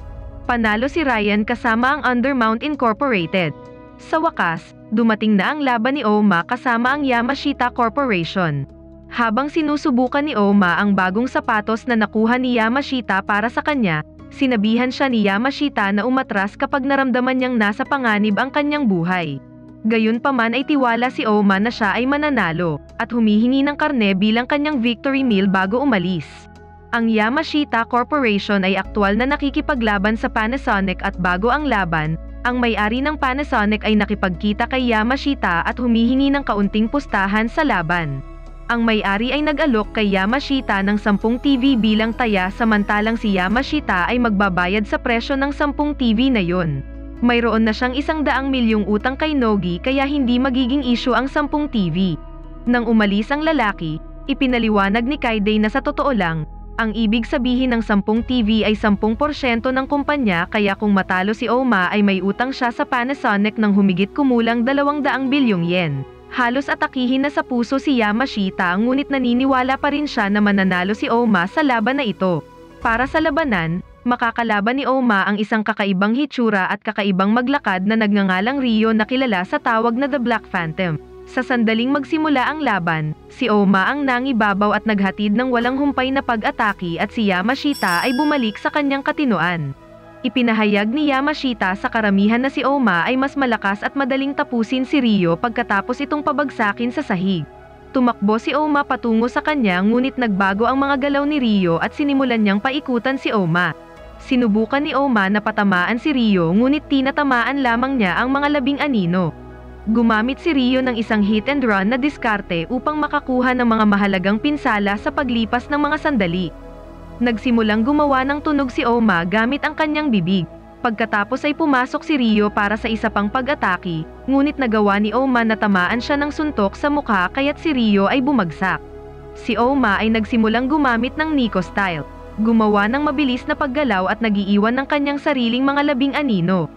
Panalo si Ryan kasama ang Undermount Incorporated. Sa wakas, dumating na ang laban ni Oma kasama ang Yamashita Corporation. Habang sinusubukan ni Oma ang bagong sapatos na nakuha ni Yamashita para sa kanya, sinabihan siya ni Yamashita na umatras kapag naramdaman niyang nasa panganib ang kanyang buhay. Gayunpaman ay tiwala si Oma na siya ay mananalo, at humihingi ng karne bilang kanyang victory meal bago umalis. Ang Yamashita Corporation ay aktwal na nakikipaglaban sa Panasonic at bago ang laban, ang may-ari ng Panasonic ay nakipagkita kay Yamashita at humihingi ng kaunting pustahan sa laban. Ang may-ari ay nag-alok kay Yamashita ng 10 TV bilang taya samantalang si Yamashita ay magbabayad sa presyo ng 10 TV na yon. Mayroon na siyang 100 milyong utang kay Nogi kaya hindi magiging issue ang 10 TV. Nang umalis ang lalaki, ipinaliwanag ni Kaide na sa totoo lang, ang ibig sabihin ng 10 TV ay 10% ng kumpanya kaya kung matalo si Oma ay may utang siya sa Panasonic ng humigit kumulang 200 bilyong yen. Halos atakihin na sa puso si Yamashita ngunit naniniwala pa rin siya na mananalo si Oma sa laban na ito. Para sa labanan, makakalaban ni Oma ang isang kakaibang hitsura at kakaibang maglakad na nagngangalang Ryo na kilala sa tawag na The Black Phantom. Sa sandaling magsimula ang laban, si Oma ang nangibabaw at naghatid ng walang humpay na pag-atake at si Yamashita ay bumalik sa kanyang katinoan. Ipinahayag ni Yamashita sa karamihan na si Oma ay mas malakas at madaling tapusin si Ryo pagkatapos itong pabagsakin sa sahig. Tumakbo si Oma patungo sa kanya ngunit nagbago ang mga galaw ni Ryo at sinimulan niyang paikutan si Oma. Sinubukan ni Oma na patamaan si Ryo ngunit tinatamaan lamang niya ang mga labing anino. Gumamit si Ryo ng isang hit and run na diskarte upang makakuha ng mga mahalagang pinsala sa paglipas ng mga sandali. Nagsimulang gumawa ng tunog si Oma gamit ang kanyang bibig. Pagkatapos ay pumasok si Ryo para sa isa pang pag-atake, ngunit nagawa ni Oma na tamaan siya ng suntok sa mukha kaya't si Ryo ay bumagsak. Si Oma ay nagsimulang gumamit ng Nico style. Gumawa ng mabilis na paggalaw at nagiiwan ng kanyang sariling mga labing anino.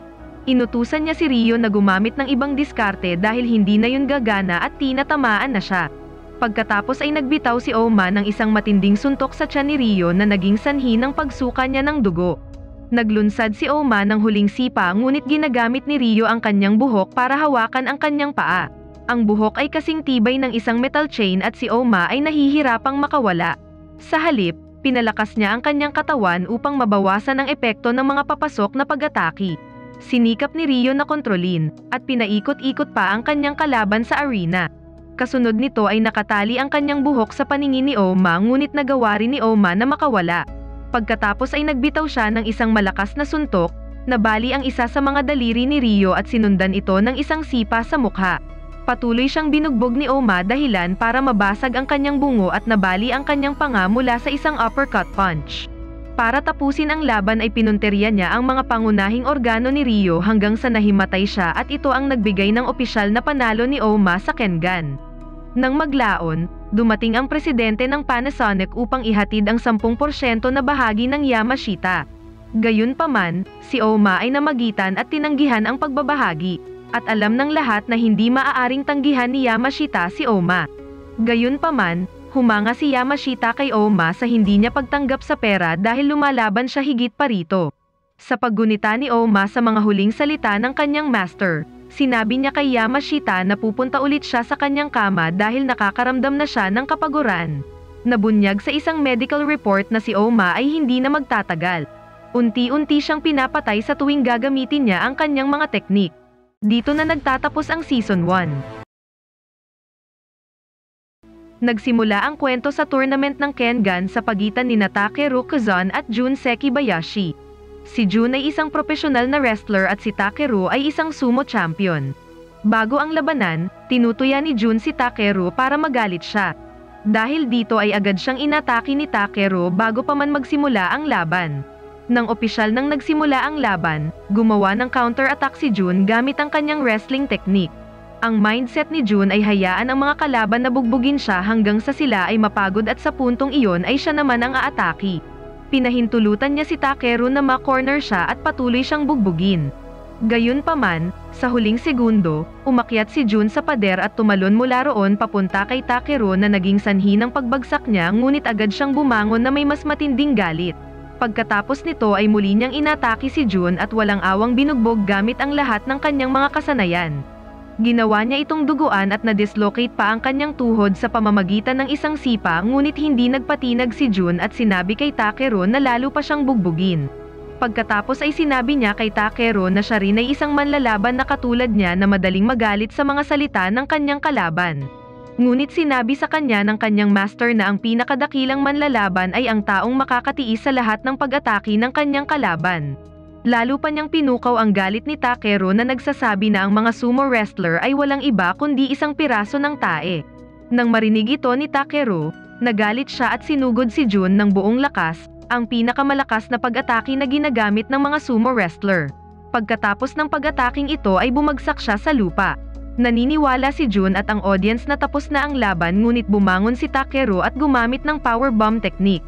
Inutusan niya si Rio na gumamit ng ibang diskarte dahil hindi na yun gagana at tinatamaan na siya. Pagkatapos ay nagbitaw si Oma ng isang matinding suntok sa tiyan ni Rio na naging sanhi ng pagsuka niya ng dugo. Naglunsad si Oma ng huling sipa ngunit ginagamit ni Rio ang kanyang buhok para hawakan ang kanyang paa. Ang buhok ay kasing tibay ng isang metal chain at si Oma ay nahihirapang makawala. Sa halip, pinalakas niya ang kanyang katawan upang mabawasan ang epekto ng mga papasok na pag-atake. Sinikap ni Rio na kontrolin, at pinaikot-ikot pa ang kanyang kalaban sa arena. Kasunod nito ay nakatali ang kanyang buhok sa paningin ni Oma ngunit nagawa rin ni Oma na makawala. Pagkatapos ay nagbitaw siya ng isang malakas na suntok, nabali ang isa sa mga daliri ni Rio at sinundan ito ng isang sipa sa mukha. Patuloy siyang binugbog ni Oma dahilan para mabasag ang kanyang bungo at nabali ang kanyang panga mula sa isang uppercut punch. Para tapusin ang laban ay pinunteriya niya ang mga pangunahing organo ni Rio hanggang sa nahimatay siya at ito ang nagbigay ng opisyal na panalo ni Oma sa Kengan. Nang maglaon, dumating ang presidente ng Panasonic upang ihatid ang 10% na bahagi ng Yamashita. Gayunpaman, si Oma ay namagitan at tinanggihan ang pagbabahagi, at alam ng lahat na hindi maaaring tanggihan ni Yamashita si Oma. Gayunpaman, humanga si Yamashita kay Oma sa hindi niya pagtanggap sa pera dahil lumalaban siya higit pa rito. Sa paggunita ni Oma sa mga huling salita ng kanyang master, sinabi niya kay Yamashita na pupunta ulit siya sa kanyang kama dahil nakakaramdam na siya ng kapaguran. Nabunyag sa isang medical report na si Oma ay hindi na magtatagal. Unti-unti siyang pinapatay sa tuwing gagamitin niya ang kanyang mga teknik. Dito na nagtatapos ang Season 1. Nagsimula ang kwento sa tournament ng Kengan sa pagitan ni Takeru Kazan at Jun Sekibayashi. Si Jun ay isang profesional na wrestler at si Takeru ay isang sumo champion. Bago ang labanan, tinutuya ni Jun si Takeru para magalit siya. Dahil dito ay agad siyang inatake ni Takeru bago pa man magsimula ang laban. Nang opisyal nang nagsimula ang laban, gumawa ng counter-attack si Jun gamit ang kanyang wrestling technique. Ang mindset ni Jun ay hayaan ang mga kalaban na bugbugin siya hanggang sa sila ay mapagod at sa puntong iyon ay siya naman ang aatake. Pinahintulutan niya si Takeru na ma-corner siya at patuloy siyang bugbugin. Gayunpaman, sa huling segundo, umakyat si Jun sa pader at tumalon mula roon papunta kay Takeru na naging sanhi ng pagbagsak niya ngunit agad siyang bumangon na may mas matinding galit. Pagkatapos nito ay muli niyang inatake si Jun at walang awang binugbog gamit ang lahat ng kanyang mga kasanayan. Ginawa niya itong duguan at na-dislocate pa ang kanyang tuhod sa pamamagitan ng isang sipa ngunit hindi nagpatinag si Jun at sinabi kay Takeru na lalo pa siyang bugbugin. Pagkatapos ay sinabi niya kay Takeru na siya rin ay isang manlalaban na katulad niya na madaling magalit sa mga salita ng kanyang kalaban. Ngunit sinabi sa kanya ng kanyang master na ang pinakadakilang manlalaban ay ang taong makakatiis sa lahat ng pag-atake ng kanyang kalaban. Lalo pa niyang pinukaw ang galit ni Takeru na nagsasabi na ang mga sumo wrestler ay walang iba kundi isang piraso ng tae. Nang marinig ito ni Takeru, nagalit siya at sinugod si Jun ng buong lakas, ang pinakamalakas na pag-atake na ginagamit ng mga sumo wrestler. Pagkatapos ng pag-ataking ito ay bumagsak siya sa lupa. Naniniwala si Jun at ang audience na tapos na ang laban ngunit bumangon si Takeru at gumamit ng powerbomb technique.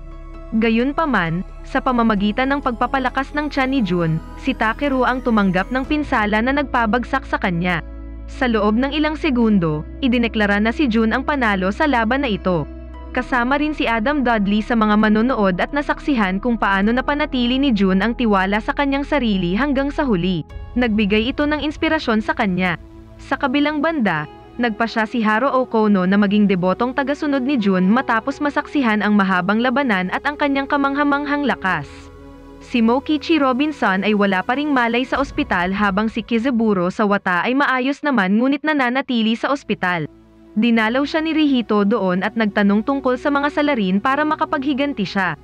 Gayunpaman, sa pamamagitan ng pagpapalakas ng tiyan ni Jun, si Takeru ang tumanggap ng pinsala na nagpabagsak sa kanya. Sa loob ng ilang segundo, idineklara na si Jun ang panalo sa laban na ito. Kasama rin si Adam Dudley sa mga manonood at nasaksihan kung paano napanatili ni Jun ang tiwala sa kanyang sarili hanggang sa huli. Nagbigay ito ng inspirasyon sa kanya. Sa kabilang banda, nagpa siya si Haro Okono na maging debotong tagasunod ni Jun matapos masaksihan ang mahabang labanan at ang kanyang kamanghamanghang lakas. Si Mokichi Robinson ay wala pa ring malay sa ospital habang si Kizaburo sa Wata ay maayos naman ngunit nananatili sa ospital. Dinalaw siya ni Rihito doon at nagtanong tungkol sa mga salarin para makapaghiganti siya.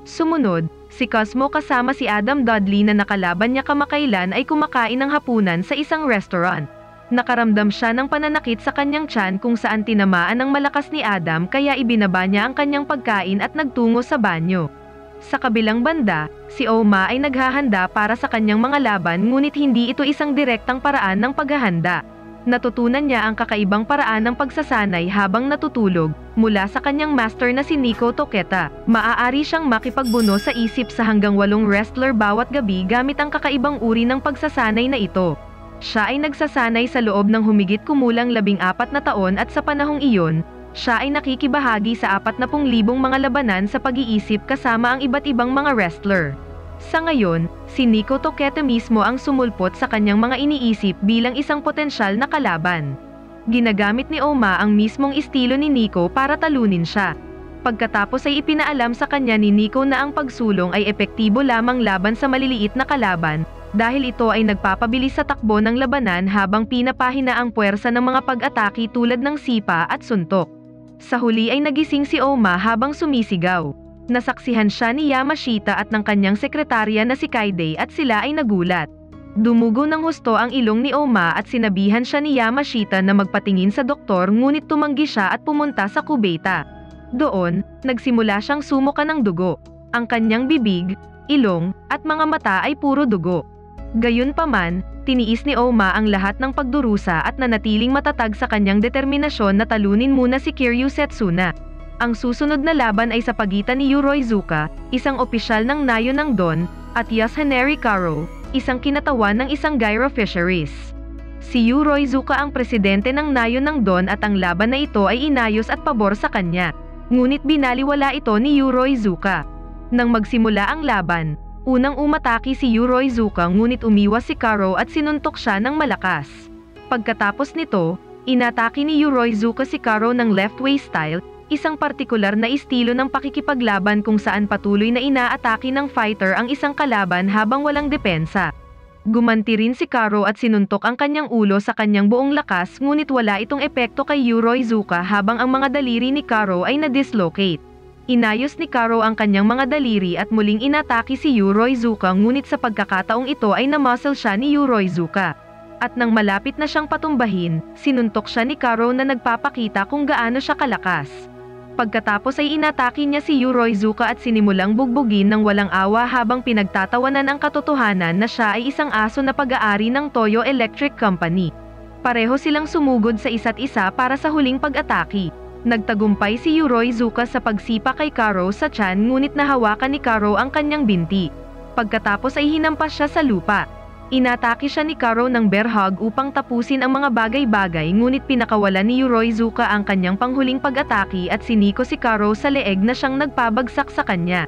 Sumunod, si Cosmo kasama si Adam Dudley na nakalaban niya kamakailan ay kumakain ng hapunan sa isang restaurant. Nakaramdam siya ng pananakit sa kanyang tiyan kung saan tinamaan ng malakas ni Adam kaya ibinaba niya ang kanyang pagkain at nagtungo sa banyo. Sa kabilang banda, si Oma ay naghahanda para sa kanyang mga laban ngunit hindi ito isang direktang paraan ng paghahanda. Natutunan niya ang kakaibang paraan ng pagsasanay habang natutulog, mula sa kanyang master na si Nico Toketa. Maaari siyang makipagbuno sa isip sa hanggang 8 wrestler bawat gabi gamit ang kakaibang uri ng pagsasanay na ito. Siya ay nagsasanay sa loob ng humigit kumulang 14 na taon at sa panahong iyon, siya ay nakikibahagi sa 40,000 mga labanan sa pag-iisip kasama ang iba't ibang mga wrestler. Sa ngayon, si Nico Toketa mismo ang sumulpot sa kanyang mga iniisip bilang isang potensyal na kalaban. Ginagamit ni Oma ang mismong estilo ni Nico para talunin siya. Pagkatapos ay ipinaalam sa kanya ni Nico na ang pagsulong ay epektibo lamang laban sa maliliit na kalaban, dahil ito ay nagpapabilis sa takbo ng labanan habang pinapahina ang puwersa ng mga pag-atake tulad ng sipa at suntok. Sa huli ay nagising si Oma habang sumisigaw. Nasaksihan siya ni Yamashita at ng kanyang sekretarya na si Kaide at sila ay nagulat. Dumugo ng husto ang ilong ni Oma at sinabihan siya ni Yamashita na magpatingin sa doktor ngunit tumanggi siya at pumunta sa kubeta. Doon, nagsimula siyang sumuka ng dugo. Ang kanyang bibig, ilong, at mga mata ay puro dugo. Gayunpaman, tiniis ni Oma ang lahat ng pagdurusa at nanatiling matatag sa kanyang determinasyon na talunin muna si Kiryu Setsuna. Ang susunod na laban ay sa pagitan ni Yoroizuka, isang opisyal ng Nayo ng Don, at Yasunari Karo, isang kinatawan ng isang Gyro Fisheries. Si Yoroizuka ang presidente ng Nayo ng Don at ang laban na ito ay inayos at pabor sa kanya. Ngunit binaliwala ito ni Yoroizuka. Nang magsimula ang laban, unang umatake si Yoroizuka ngunit umiwas si Karo at sinuntok siya ng malakas. Pagkatapos nito, inatake ni Yoroizuka si Karo ng left waist style, isang partikular na estilo ng pakikipaglaban kung saan patuloy na inaatake ng fighter ang isang kalaban habang walang depensa. Gumanti rin si Karo at sinuntok ang kanyang ulo sa kanyang buong lakas ngunit wala itong epekto kay Yoroizuka habang ang mga daliri ni Karo ay na-dislocate. Inayos ni Karo ang kanyang mga daliri at muling inatake si Yoroizuka ngunit sa pagkakataong ito ay na-muscle siya ni Yoroizuka. At nang malapit na siyang patumbahin, sinuntok siya ni Karo na nagpapakita kung gaano siya kalakas. Pagkatapos ay inatake niya si Yoroizuka at sinimulang bugbugin ng walang awa habang pinagtatawanan ang katotohanan na siya ay isang aso na pag-aari ng Toyo Electric Company. Pareho silang sumugod sa isa't isa para sa huling pag-atake. Nagtagumpay si Yoroizuka sa pagsipa kay Karo sa tiyan ngunit nahawakan ni Karo ang kanyang binti. Pagkatapos ay hinampas siya sa lupa. Inatake siya ni Karo ng bear hug upang tapusin ang mga bagay-bagay ngunit pinakawalan ni Yoroizuka ang kanyang panghuling pag-atake at siniko si Karo sa leeg na siyang nagpabagsak sa kanya.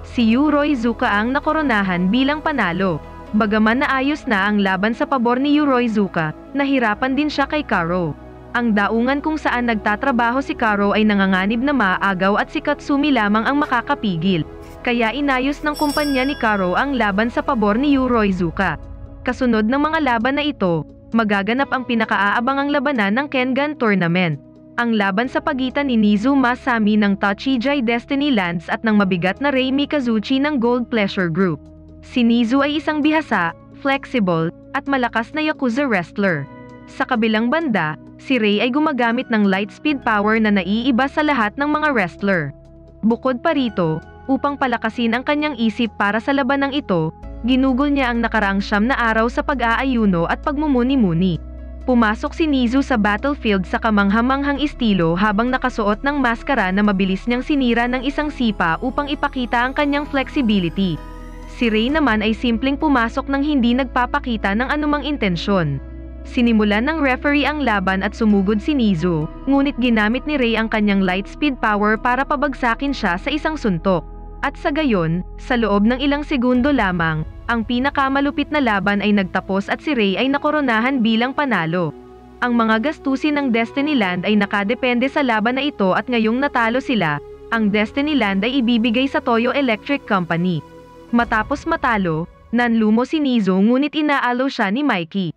Si Yoroizuka ang nakoronahan bilang panalo. Bagaman naayos na ang laban sa pabor ni Yoroizuka, nahirapan din siya kay Karo. Ang daungan kung saan nagtatrabaho si Karo ay nanganganib na maagaw at si Katsumi lamang ang makakapigil. Kaya inayos ng kumpanya ni Karo ang laban sa pabor ni Yoroizuka. Kasunod ng mga laban na ito, magaganap ang pinakaaabangang labanan ng Kengan Tournament. Ang laban sa pagitan ni Nizu Masami ng Tachijai Destiny Lands at ng mabigat na Rei Mikazuchi ng Gold Pleasure Group. Si Nizu ay isang bihasa, flexible, at malakas na Yakuza wrestler. Sa kabilang banda, si Rei ay gumagamit ng light speed power na naiiba sa lahat ng mga wrestler. Bukod pa rito, upang palakasin ang kanyang isip para sa labanang ito, ginugol niya ang nakaraang 9 na araw sa pag-aayuno at pagmumuni-muni. Pumasok si Nizu sa battlefield sa kamanghamanghang estilo habang nakasuot ng maskara na mabilis niyang sinira ng isang sipa upang ipakita ang kanyang flexibility. Si Rei naman ay simpleng pumasok nang hindi nagpapakita ng anumang intensyon. Sinimulan ng referee ang laban at sumugod si Nizu, ngunit ginamit ni Rei ang kanyang light speed power para pabagsakin siya sa isang suntok. At sa gayon, sa loob ng ilang segundo lamang, ang pinakamalupit na laban ay nagtapos at si Rei ay nakoronahan bilang panalo. Ang mga gastusin ng Destiny Land ay nakadepende sa laban na ito at ngayong natalo sila, ang Destiny Land ay ibibigay sa Toyo Electric Company. Matapos matalo, nanlumo si Nizu ngunit inaalo siya ni Mikey.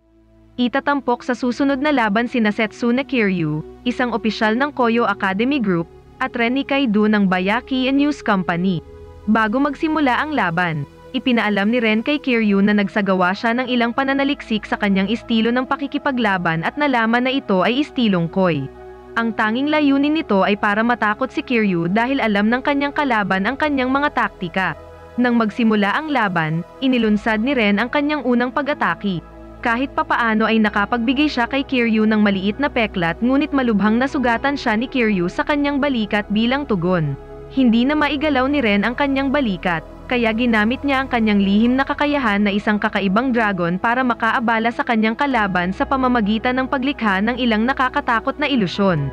Itatampok sa susunod na laban sina Setsuna Kiryu, isang opisyal ng Koyo Academy Group, at Ren Nikaido ng Bayaki News Company. Bago magsimula ang laban, ipinaalam ni Ren kay Kiryu na nagsagawa siya ng ilang pananaliksik sa kanyang estilo ng pakikipaglaban at nalaman na ito ay estilong Koi. Ang tanging layunin nito ay para matakot si Kiryu dahil alam ng kanyang kalaban ang kanyang mga taktika. Nang magsimula ang laban, inilunsad ni Ren ang kanyang unang pag-atake. Kahit papaano ay nakapagbigay siya kay Kiryu ng maliit na peklat, ngunit malubhang nasugatan siya ni Kiryu sa kanyang balikat bilang tugon. Hindi na maigalaw ni Ren ang kanyang balikat, kaya ginamit niya ang kanyang lihim na kakayahan na isang kakaibang dragon para makaabala sa kanyang kalaban sa pamamagitan ng paglikha ng ilang nakakatakot na ilusyon.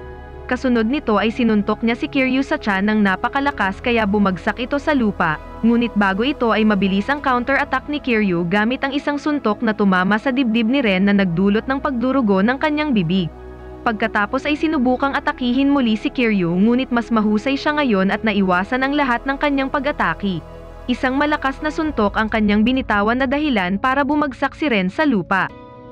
Kasunod nito ay sinuntok niya si Kiryu sa tiyan ng napakalakas kaya bumagsak ito sa lupa, ngunit bago ito ay mabilis ang counter-attack ni Kiryu gamit ang isang suntok na tumama sa dibdib ni Ren na nagdulot ng pagdurugo ng kanyang bibig. Pagkatapos ay sinubukang atakihin muli si Kiryu, ngunit mas mahusay siya ngayon at naiwasan ang lahat ng kanyang pag-atake. Isang malakas na suntok ang kanyang binitawan na dahilan para bumagsak si Ren sa lupa.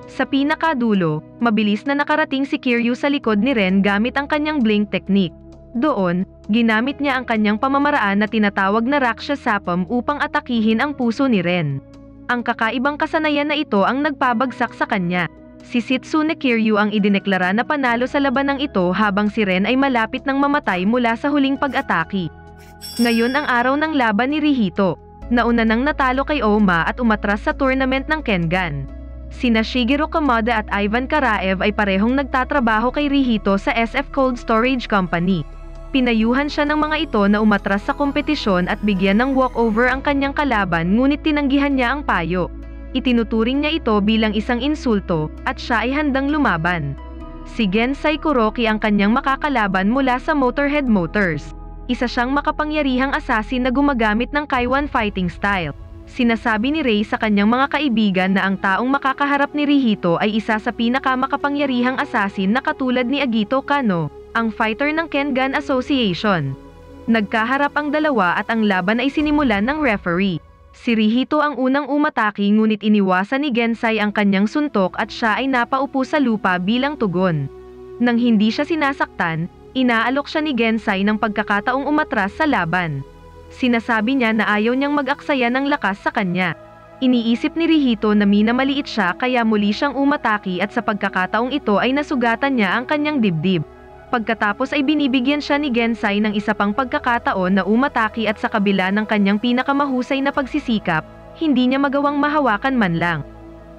Sa pinakadulo, mabilis na nakarating si Kiryu sa likod ni Ren gamit ang kanyang blink technique. Doon, ginamit niya ang kanyang pamamaraan na tinatawag na Rakshasapam upang atakihin ang puso ni Ren. Ang kakaibang kasanayan na ito ang nagpabagsak sa kanya. Si Setsuna Kiryu ang idineklara na panalo sa labanang ito habang si Ren ay malapit nang mamatay mula sa huling pag-atake. Ngayon ang araw ng laban ni Rihito. Nauna nang natalo kay Oma at umatras sa tournament ng Kengan. Sina Shigeru Kamada at Ivan Karaev ay parehong nagtatrabaho kay Rihito sa SF Cold Storage Company. Pinayuhan siya ng mga ito na umatras sa kompetisyon at bigyan ng walkover ang kanyang kalaban, ngunit tinanggihan niya ang payo. Itinuturing niya ito bilang isang insulto, at siya ay handang lumaban. Si Gensai Kuroki ang kanyang makakalaban mula sa Motorhead Motors. Isa siyang makapangyarihang assassin na gumagamit ng Kaiwan fighting style. Sinasabi ni Rei sa kanyang mga kaibigan na ang taong makakaharap ni Rihito ay isa sa pinakamakapangyarihang assassin na katulad ni Agito Kano, ang fighter ng Kengan Association. Nagkaharap ang dalawa at ang laban ay sinimulan ng referee. Si Rihito ang unang umatake, ngunit iniwasan ni Gensai ang kanyang suntok at siya ay napaupo sa lupa bilang tugon. Nang hindi siya sinasaktan, inaalok siya ni Gensai ng pagkakataong umatras sa laban. Sinasabi niya na ayaw niyang mag-aksaya ng lakas sa kanya. Iniisip ni Rihito na minamaliit siya kaya muli siyang umatake at sa pagkakataong ito ay nasugatan niya ang kanyang dibdib. Pagkatapos ay binibigyan siya ni Gensai ng isa pang pagkakataon na umatake at sa kabila ng kanyang pinakamahusay na pagsisikap, hindi niya magawang mahawakan man lang.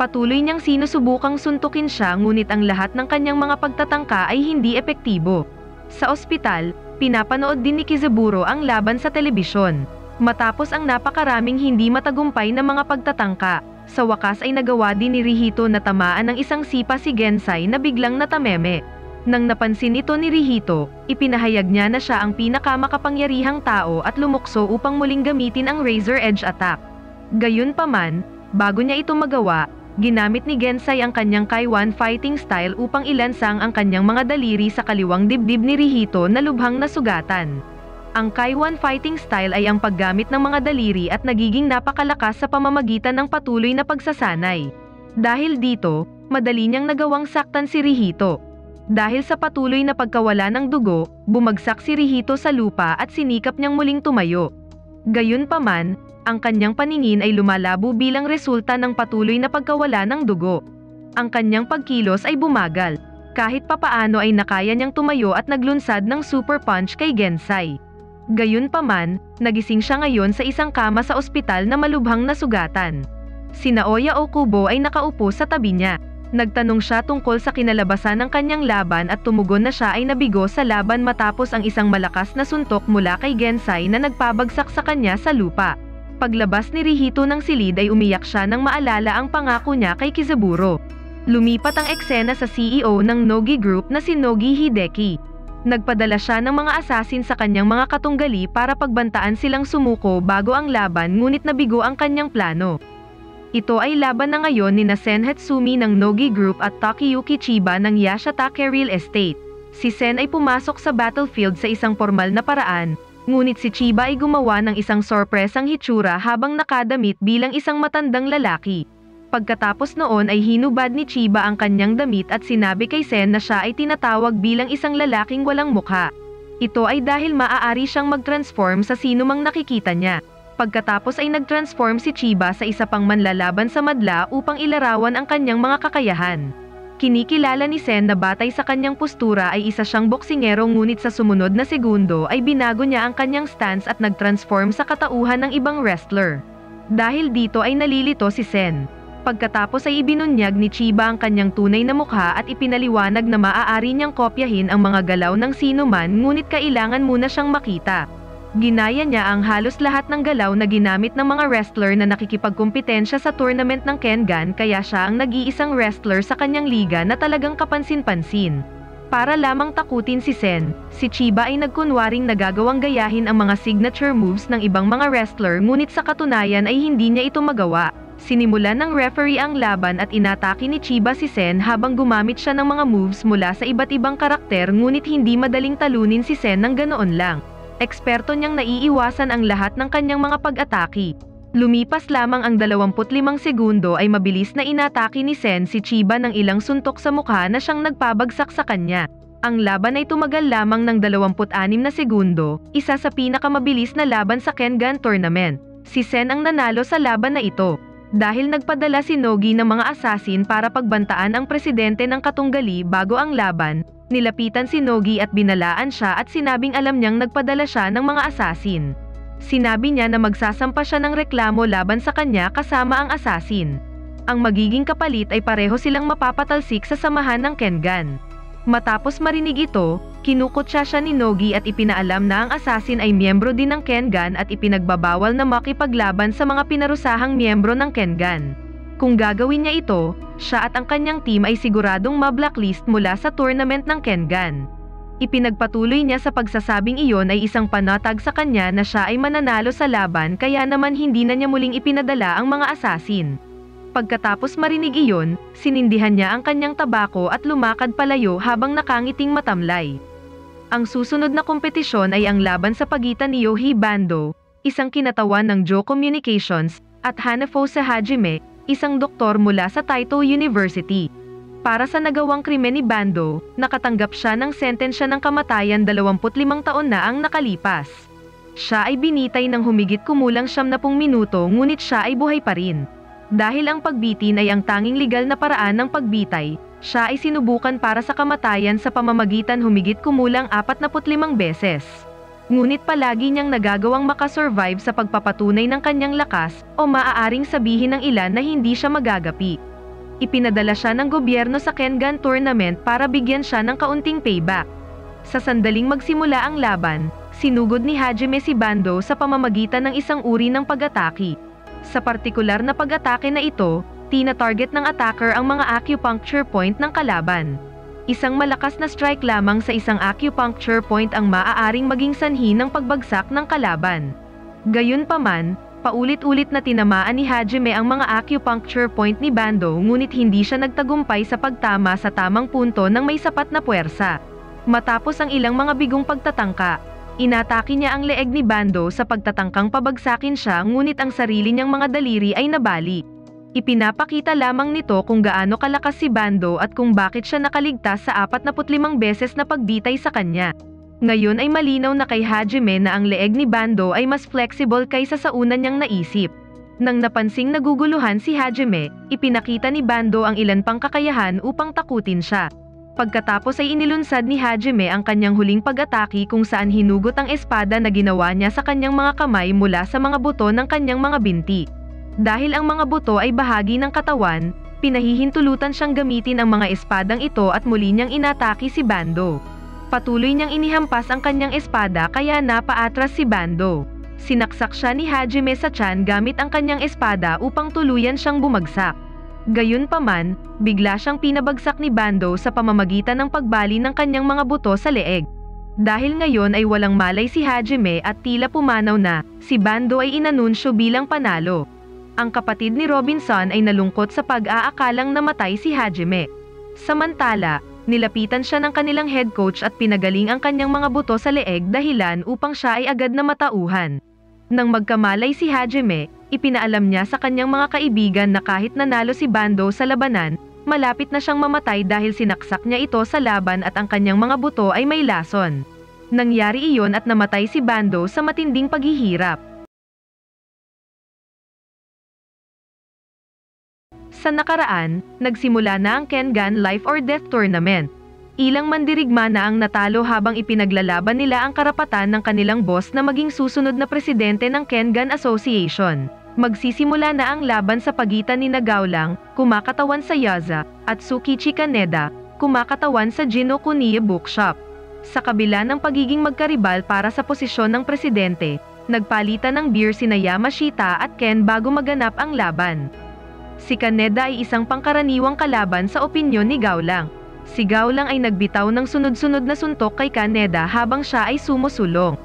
Patuloy niyang sinusubukang suntukin siya, ngunit ang lahat ng kanyang mga pagtatangka ay hindi epektibo. Sa ospital, pinapanood din ni Kizaburo ang laban sa telebisyon. Matapos ang napakaraming hindi matagumpay na mga pagtatangka, sa wakas ay nagawa din ni Rihito na tamaan ng isang sipa si Gensai na biglang natameme. Nang napansin ito ni Rihito, ipinahayag niya na siya ang pinakamakapangyarihang tao at lumukso upang muling gamitin ang Razor Edge attack. Gayunpaman, bago niya ito magawa, ginamit ni Gensai ang kanyang Kaiwan fighting style upang ilansang ang kanyang mga daliri sa kaliwang dibdib ni Rihito na lubhang nasugatan. Ang Kaiwan fighting style ay ang paggamit ng mga daliri at nagiging napakalakas sa pamamagitan ng patuloy na pagsasanay. Dahil dito, madali niyang nagawang saktan si Rihito. Dahil sa patuloy na pagkawala ng dugo, bumagsak si Rihito sa lupa at sinikap niyang muling tumayo. Gayunpaman, ang kanyang paningin ay lumalabo bilang resulta ng patuloy na pagkawala ng dugo. Ang kanyang pagkilos ay bumagal. Kahit papaano ay nakaya niyang tumayo at naglunsad ng super punch kay Gensai. Gayunpaman, nagising siya ngayon sa isang kama sa ospital na malubhang nasugatan. Si Naoya Okubo ay nakaupo sa tabi niya. Nagtanong siya tungkol sa kinalabasan ng kanyang laban at tumugon na siya ay nabigo sa laban matapos ang isang malakas na suntok mula kay Gensai na nagpabagsak sa kanya sa lupa. Paglabas ni Rihito ng silid ay umiyak siya nang maalala ang pangako niya kay Kizaburo. Lumipat ang eksena sa CEO ng Nogi Group na si Nogi Hideki. Nagpadala siya ng mga assassin sa kanyang mga katunggali para pagbantaan silang sumuko bago ang laban, ngunit nabigo ang kanyang plano. Ito ay laban na ngayon ni Sen Hetsumi ng Nogi Group at Takeyuki Chiba ng Yashatake Real Estate. Si Sen ay pumasok sa battlefield sa isang formal na paraan, ngunit si Chiba ay gumawa ng isang sorpresang hitsura habang nakadamit bilang isang matandang lalaki. Pagkatapos noon ay hinubad ni Chiba ang kanyang damit at sinabi kay Sen na siya ay tinatawag bilang isang lalaking walang mukha. Ito ay dahil maaari siyang mag-transform sa sinumang nakikita niya. Pagkatapos ay nag-transform si Chiba sa isa pang manlalaban sa madla upang ilarawan ang kanyang mga kakayahan. Kinikilala ni Sen na batay sa kanyang postura ay isa siyang boksingero, ngunit sa sumunod na segundo ay binago niya ang kanyang stance at nag-transform sa katauhan ng ibang wrestler. Dahil dito ay nalilito si Sen. Pagkatapos ay ibinunyag ni Chiba ang kanyang tunay na mukha at ipinaliwanag na maaari niyang kopyahin ang mga galaw ng sino man ngunit kailangan muna siyang makita. Ginaya niya ang halos lahat ng galaw na ginamit ng mga wrestler na nakikipagkumpetensya sa tournament ng Kengan kaya siya ang nag-iisang wrestler sa kanyang liga na talagang kapansin-pansin. Para lamang takutin si Sen, si Chiba ay nagkunwaring nagagawang gayahin ang mga signature moves ng ibang mga wrestler ngunit sa katunayan ay hindi niya ito magawa. Sinimulan ng referee ang laban at inatake ni Chiba si Sen habang gumamit siya ng mga moves mula sa iba't ibang karakter ngunit hindi madaling talunin si Sen ng ganoon lang. Eksperto niyang naiiwasan ang lahat ng kanyang mga pag-atake. Lumipas lamang ang 25 segundo ay mabilis na inatake ni Sen si Chiba ng ilang suntok sa mukha na siyang nagpabagsak sa kanya. Ang laban ay tumagal lamang ng 26 na segundo, isa sa pinakamabilis na laban sa Kengan Tournament. Si Sen ang nanalo sa laban na ito. Dahil nagpadala si Nogi ng mga assassin para pagbantaan ang presidente ng Katunggali bago ang laban, nilapitan si Nogi at binalaan siya at sinabing alam niyang nagpadala siya ng mga assassin. Sinabi niya na magsasampa siya ng reklamo laban sa kanya kasama ang assassin. Ang magiging kapalit ay pareho silang mapapatalsik sa samahan ng Kengan. Matapos marinig ito, kinukutsa siya ni Nogi at ipinaalam na ang assassin ay miyembro din ng Kengan at ipinagbabawal na makipaglaban sa mga pinarusahang miyembro ng Kengan. Kung gagawin niya ito, siya at ang kanyang team ay siguradong ma-blacklist mula sa tournament ng Kengan. Ipinagpatuloy niya sa pagsasabing iyon ay isang panatag sa kanya na siya ay mananalo sa laban kaya naman hindi na niya muling ipinadala ang mga assassin. Pagkatapos marinig iyon, sinindihan niya ang kanyang tabako at lumakad palayo habang nakangiting matamlay. Ang susunod na kompetisyon ay ang laban sa pagitan ni Yohei Bando, isang kinatawan ng Joe Communications, at Hanafusa Hajime, isang doktor mula sa Taito University. Para sa nagawang krimen ni Bando, nakatanggap siya ng sentensya ng kamatayan 25 taon na ang nakalipas. Siya ay binitay ng humigit kumulang 70 minuto ngunit siya ay buhay pa rin. Dahil ang pagbitin ay ang tanging legal na paraan ng pagbitay, siya ay sinubukan para sa kamatayan sa pamamagitan humigit kumulang 45 beses. Ngunit palagi niyang nagagawang makasurvive sa pagpapatunay ng kanyang lakas o maaaring sabihin ng ilan na hindi siya magagapi. Ipinadala siya ng gobyerno sa Kengan Tournament para bigyan siya ng kaunting payback. Sa sandaling magsimula ang laban, sinugod ni Hajime si Bando sa pamamagitan ng isang uri ng pag-atake. Sa partikular na pag-atake na ito, tina-target ng attacker ang mga acupuncture point ng kalaban. Isang malakas na strike lamang sa isang acupuncture point ang maaaring maging sanhi ng pagbagsak ng kalaban. Gayunpaman, paulit-ulit na tinamaan ni Hajime ang mga acupuncture point ni Bando ngunit hindi siya nagtagumpay sa pagtama sa tamang punto ng may sapat na puwersa. Matapos ang ilang mga bigong pagtatangka, inatake niya ang leeg ni Bando sa pagtatangkang pabagsakin siya ngunit ang sarili niyang mga daliri ay nabali. Ipinapakita lamang nito kung gaano kalakas si Bando at kung bakit siya nakaligtas sa 45 beses na pagbitay sa kanya. Ngayon ay malinaw na kay Hajime na ang leeg ni Bando ay mas flexible kaysa sa una niyang naisip. Nang napansing naguguluhan si Hajime, ipinakita ni Bando ang ilan pang kakayahan upang takutin siya. Pagkatapos ay inilunsad ni Hajime ang kanyang huling pag-atake kung saan hinugot ang espada na ginawa niya sa kanyang mga kamay mula sa mga buto ng kanyang mga binti. Dahil ang mga buto ay bahagi ng katawan, pinahihintulutan siyang gamitin ang mga espadang ito at muli niyang inatake si Bando. Patuloy niyang inihampas ang kanyang espada kaya napaatras si Bando. Sinaksak siya ni Hajime sa tiyan gamit ang kanyang espada upang tuluyan siyang bumagsak. Gayunpaman, bigla siyang pinabagsak ni Bando sa pamamagitan ng pagbali ng kanyang mga buto sa leeg. Dahil ngayon ay walang malay si Hajime at tila pumanaw na, si Bando ay inanunsyo bilang panalo. Ang kapatid ni Robinson ay nalungkot sa pag-aakalang namatay si Hajime. Samantala, nilapitan siya ng kanilang head coach at pinagaling ang kanyang mga buto sa leeg dahilan upang siya ay agad na matauhan. Nang magkamalay si Hajime, ipinaalam niya sa kanyang mga kaibigan na kahit nanalo si Bando sa labanan, malapit na siyang mamatay dahil sinaksak niya ito sa laban at ang kanyang mga buto ay may lason. Nangyari iyon at namatay si Bando sa matinding paghihirap. Sa nakaraan, nagsimula na ang Kengan Life or Death Tournament. Ilang mandirigma na ang natalo habang ipinaglalaban nila ang karapatan ng kanilang boss na maging susunod na presidente ng Kengan Association. Magsisimula na ang laban sa pagitan ni Gaulang, kumakatawan sa Yaza, at Tsukichi Kaneda, kumakatawan sa Kinokuniya Bookshop. Sa kabila ng pagiging magkaribal para sa posisyon ng presidente, nagpalitan ng beer sina Yamashita at Ken bago maganap ang laban. Si Kaneda ay isang pangkaraniwang kalaban sa opinyon ni Gaulang. Si Gaulang ay nagbitaw ng sunod-sunod na suntok kay Kaneda habang siya ay sumusulong.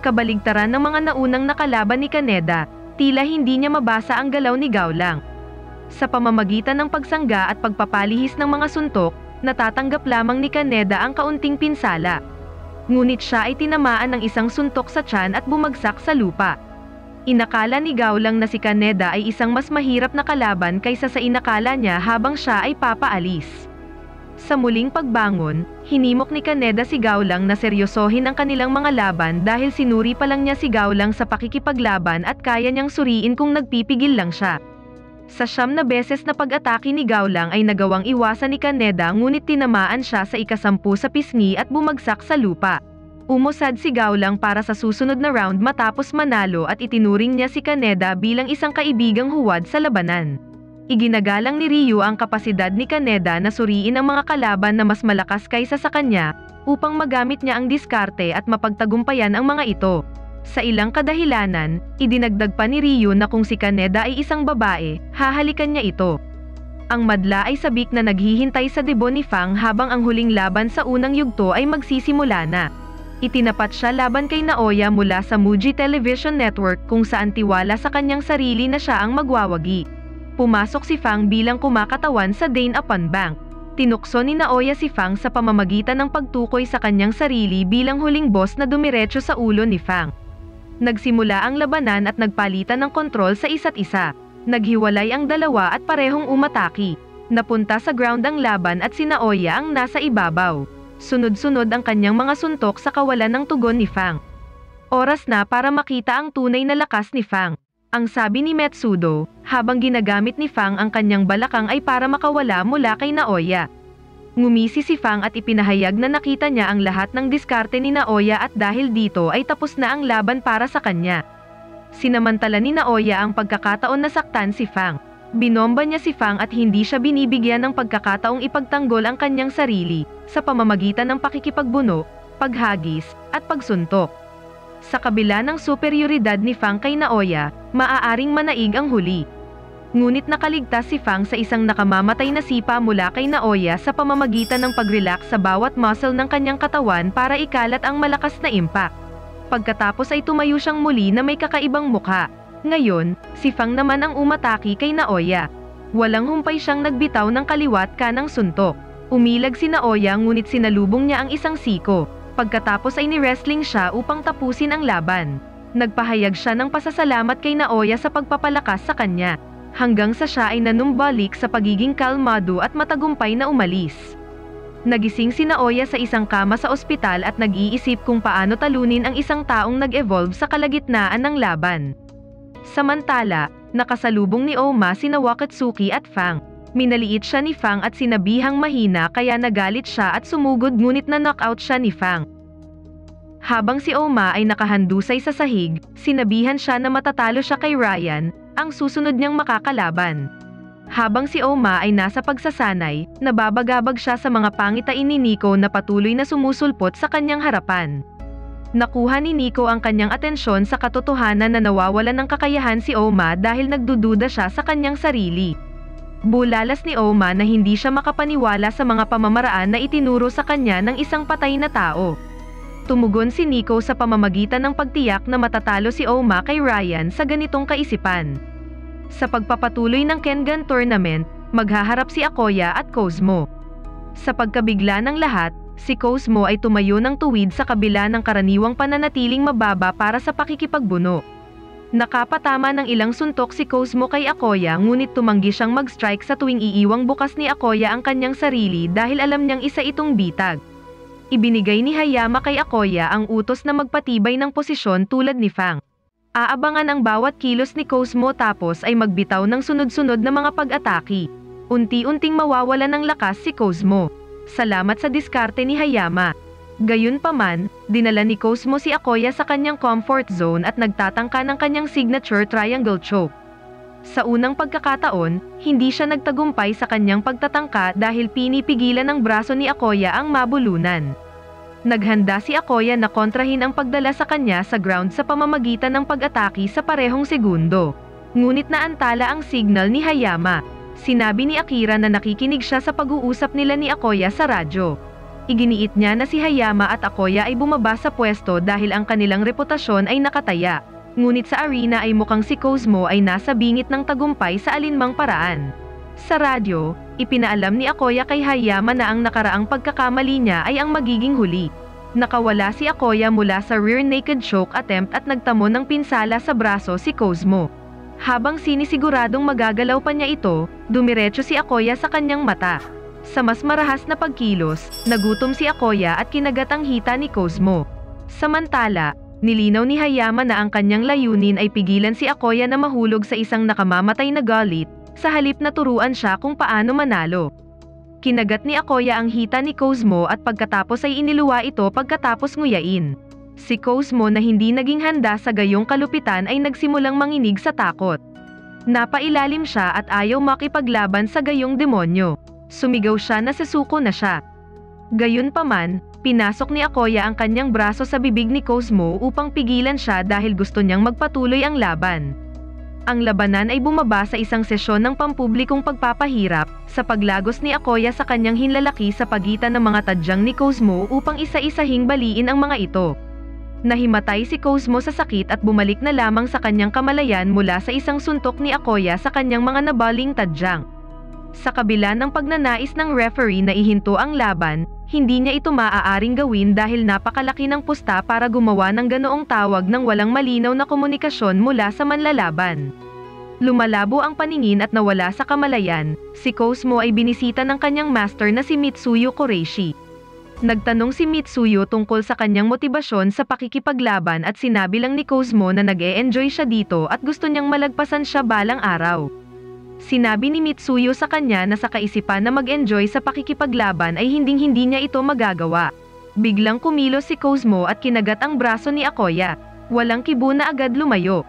Kabaligtaran ng mga naunang nakalaban ni Kaneda, tila hindi niya mabasa ang galaw ni Gaulang. Sa pamamagitan ng pagsangga at pagpapalihis ng mga suntok, natatanggap lamang ni Kaneda ang kaunting pinsala. Ngunit siya ay tinamaan ng isang suntok sa tiyan at bumagsak sa lupa. Inakala ni Gaulang na si Kaneda ay isang mas mahirap na kalaban kaysa sa inakala niya habang siya ay papaalis. Sa muling pagbangon, hinimok ni Kaneda si Gaulang na seryosohin ang kanilang mga laban dahil sinuri pa lang niya si Gaulang sa pakikipaglaban at kaya niyang suriin kung nagpipigil lang siya. Sa 9 na beses na pag-atake ni Gaulang ay nagawang iwasan ni Kaneda ngunit tinamaan siya sa ika-10 sa pisngi at bumagsak sa lupa. Umusad si Gaulang para sa susunod na round matapos manalo at itinuring niya si Kaneda bilang isang kaibigang huwad sa labanan. Iginagalang ni Ryu ang kapasidad ni Kaneda na suriin ang mga kalaban na mas malakas kaysa sa kanya, upang magamit niya ang diskarte at mapagtagumpayan ang mga ito. Sa ilang kadahilanan, idinagdag pa ni Ryu na kung si Kaneda ay isang babae, hahalikan niya ito. Ang madla ay sabik na naghihintay sa debo ni Fang habang ang huling laban sa unang yugto ay magsisimula na. Itinapat siya laban kay Naoya mula sa Muji Television Network kung saan tiwala sa kanyang sarili na siya ang magwawagi. Pumasok si Fang bilang kumakatawan sa Dane Upon Bank. Tinukso ni Naoya si Fang sa pamamagitan ng pagtukoy sa kanyang sarili bilang huling boss na dumiretso sa ulo ni Fang. Nagsimula ang labanan at nagpalitan ng kontrol sa isa't isa. Naghiwalay ang dalawa at parehong umataki. Napunta sa ground ang laban at si Naoya ang nasa ibabaw. Sunod-sunod ang kanyang mga suntok sa kawalan ng tugon ni Fang. Oras na para makita ang tunay na lakas ni Fang. Ang sabi ni Metsudo, habang ginagamit ni Fang ang kanyang balakang ay para makawala mula kay Naoya. Ngumisi si Fang at ipinahayag na nakita niya ang lahat ng diskarte ni Naoya at dahil dito ay tapos na ang laban para sa kanya. Sinamantala ni Naoya ang pagkakataon na saktan si Fang. Binomba niya si Fang at hindi siya binibigyan ng pagkakataong ipagtanggol ang kanyang sarili, sa pamamagitan ng pakikipagbuno, paghagis, at pagsuntok. Sa kabila ng superioridad ni Fang kay Naoya, maaaring manaig ang huli. Ngunit nakaligtas si Fang sa isang nakamamatay na sipa mula kay Naoya sa pamamagitan ng pag-relax sa bawat muscle ng kanyang katawan para ikalat ang malakas na impact. Pagkatapos ay tumayo siyang muli na may kakaibang mukha. Ngayon, si Fang naman ang umataki kay Naoya. Walang humpay siyang nagbitaw ng kaliwat kanang suntok. Umilag si Naoya ngunit sinalubong niya ang isang siko. Pagkatapos ay ni-wrestling siya upang tapusin ang laban. Nagpahayag siya ng pasasalamat kay Naoya sa pagpapalakas sa kanya, hanggang sa siya ay nanumbalik sa pagiging kalmado at matagumpay na umalis. Nagising si Naoya sa isang kama sa ospital at nag-iisip kung paano talunin ang isang taong nag-evolve sa kalagitnaan ng laban. Samantala, nakasalubong ni Oma sina Wakatsuki at Fang. Minaliit siya ni Fang at sinabihang mahina kaya nagalit siya at sumugod ngunit na-knockout siya ni Fang. Habang si Oma ay nakahandusay sa sahig, sinabihan siya na matatalo siya kay Ryan, ang susunod niyang makakalaban. Habang si Oma ay nasa pagsasanay, nababagabag siya sa mga pangitain ni Nico na patuloy na sumusulpot sa kanyang harapan. Nakuha ni Nico ang kanyang atensyon sa katotohanan na nawawalan ng kakayahan si Oma dahil nagdududa siya sa kanyang sarili. Bulalas ni Oma na hindi siya makapaniwala sa mga pamamaraan na itinuro sa kanya ng isang patay na tao. Tumugon si Nico sa pamamagitan ng pagtiyak na matatalo si Oma kay Ryan sa ganitong kaisipan. Sa pagpapatuloy ng Kengan Tournament, maghaharap si Akoya at Cosmo. Sa pagkabigla ng lahat, si Cosmo ay tumayo ng tuwid sa kabila ng karaniwang pananatiling mababa para sa pakikipagbuno. Nakapatama ng ilang suntok si Cosmo kay Akoya ngunit tumanggi siyang mag-strike sa tuwing iiwang bukas ni Akoya ang kanyang sarili dahil alam niyang isa itong bitag. Ibinigay ni Hayama kay Akoya ang utos na magpatibay ng posisyon tulad ni Fang. Aabangan ang bawat kilos ni Cosmo tapos ay magbitaw ng sunod-sunod na mga pag-atake. Unti-unting mawawala ng lakas si Cosmo. Salamat sa diskarte ni Hayama. Gayunpaman, dinala ni Cosmo si Akoya sa kanyang comfort zone at nagtatangka ng kanyang signature triangle choke. Sa unang pagkakataon, hindi siya nagtagumpay sa kanyang pagtatangka dahil pinipigilan ng braso ni Akoya ang mabulunan. Naghanda si Akoya na kontrahin ang pagdala sa kanya sa ground sa pamamagitan ng pag-atake sa parehong segundo. Ngunit naantala ang signal ni Hayama. Sinabi ni Akira na nakikinig siya sa pag-uusap nila ni Akoya sa radyo. Iginiit niya na si Hayama at Akoya ay bumaba sa pwesto dahil ang kanilang reputasyon ay nakataya. Ngunit sa arena ay mukhang si Cosmo ay nasa bingit ng tagumpay sa alinmang paraan. Sa radyo, ipinaalam ni Akoya kay Hayama na ang nakaraang pagkakamali niya ay ang magiging huli. Nakawala si Akoya mula sa rear naked choke attempt at nagtamo ng pinsala sa braso si Cosmo. Habang sinisiguradong magagalaw pa niya ito, dumiretso si Akoya sa kanyang mata. Sa mas marahas na pagkilos, nagutom si Akoya at kinagat ang hita ni Cosmo. Samantala, nilinaw ni Hayama na ang kanyang layunin ay pigilan si Akoya na mahulog sa isang nakamamatay na galit, sa halip na turuan siya kung paano manalo. Kinagat ni Akoya ang hita ni Cosmo at pagkatapos ay iniluwa ito pagkatapos nguyain. Si Cosmo na hindi naging handa sa gayong kalupitan ay nagsimulang manginig sa takot. Napailalim siya at ayaw makipaglaban sa gayong demonyo. Sumigaw siya na sesuko na siya. Gayunpaman, pinasok ni Akoya ang kanyang braso sa bibig ni Cosmo upang pigilan siya dahil gusto niyang magpatuloy ang laban. Ang labanan ay bumaba sa isang sesyon ng pampublikong pagpapahirap, sa paglagos ni Akoya sa kanyang hinlalaki sa pagitan ng mga tadyang ni Cosmo upang isa-isahing baliin ang mga ito. Nahimatay si Cosmo sa sakit at bumalik na lamang sa kanyang kamalayan mula sa isang suntok ni Akoya sa kanyang mga nabaling tadyang. Sa kabila ng pagnanais ng referee na ihinto ang laban, hindi niya ito maaaring gawin dahil napakalaki ng pusta para gumawa ng ganoong tawag ng walang malinaw na komunikasyon mula sa manlalaban. Lumalabo ang paningin at nawala sa kamalayan, si Cosmo ay binisita ng kanyang master na si Mitsuyo Koreishi. Nagtanong si Mitsuyo tungkol sa kanyang motibasyon sa pakikipaglaban at sinabi lang ni Cosmo na nag-e-enjoy siya dito at gusto niyang malagpasan siya balang araw. Sinabi ni Mitsuyo sa kanya na sa kaisipan na mag-enjoy sa pakikipaglaban ay hinding-hindi niya ito magagawa. Biglang kumilos si Cosmo at kinagat ang braso ni Akoya. Walang kibo na agad lumayo.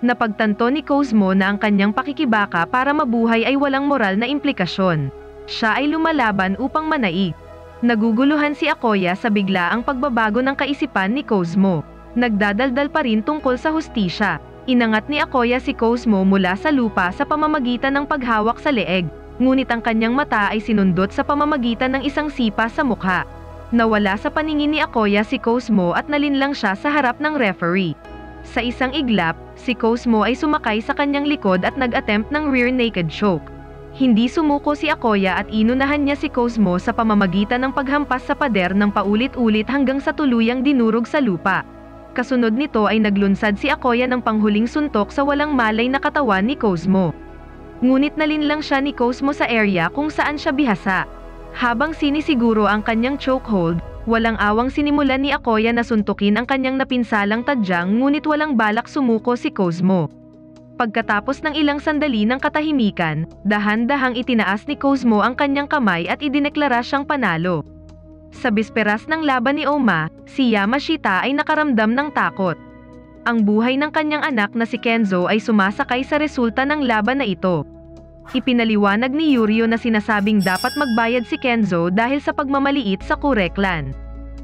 Napagtanto ni Cosmo na ang kanyang pakikibaka para mabuhay ay walang moral na implikasyon. Siya ay lumalaban upang manaig. Naguguluhan si Akoya sa biglaang pagbabago ng kaisipan ni Cosmo. Nagdadaldal pa rin tungkol sa hustisya. Inangat ni Akoya si Cosmo mula sa lupa sa pamamagitan ng paghawak sa leeg, ngunit ang kanyang mata ay sinundot sa pamamagitan ng isang sipa sa mukha. Nawala sa paningin ni Akoya si Cosmo at nalinlang siya sa harap ng referee. Sa isang iglap, si Cosmo ay sumakay sa kanyang likod at nag-attempt ng rear naked choke. Hindi sumuko si Akoya at inunahan niya si Cosmo sa pamamagitan ng paghampas sa pader ng paulit-ulit hanggang sa tuluyang dinurog sa lupa. Kasunod nito ay naglunsad si Akoya ng panghuling suntok sa walang malay na katawan ni Cosmo. Ngunit nalinlang siya ni Cosmo sa area kung saan siya bihasa. Habang sinisiguro ang kanyang chokehold, walang awang sinimulan ni Akoya na suntukin ang kanyang napinsalang tadyang ngunit walang balak sumuko si Cosmo. Pagkatapos ng ilang sandali ng katahimikan, dahan-dahang itinaas ni Cosmo ang kanyang kamay at idineklara siyang panalo. Sa bisperas ng laban ni Oma, si Yamashita ay nakaramdam ng takot. Ang buhay ng kanyang anak na si Kenzo ay sumasakay sa resulta ng laban na ito. Ipinaliwanag ni Yuryo na sinasabing dapat magbayad si Kenzo dahil sa pagmamaliit sa Kure clan.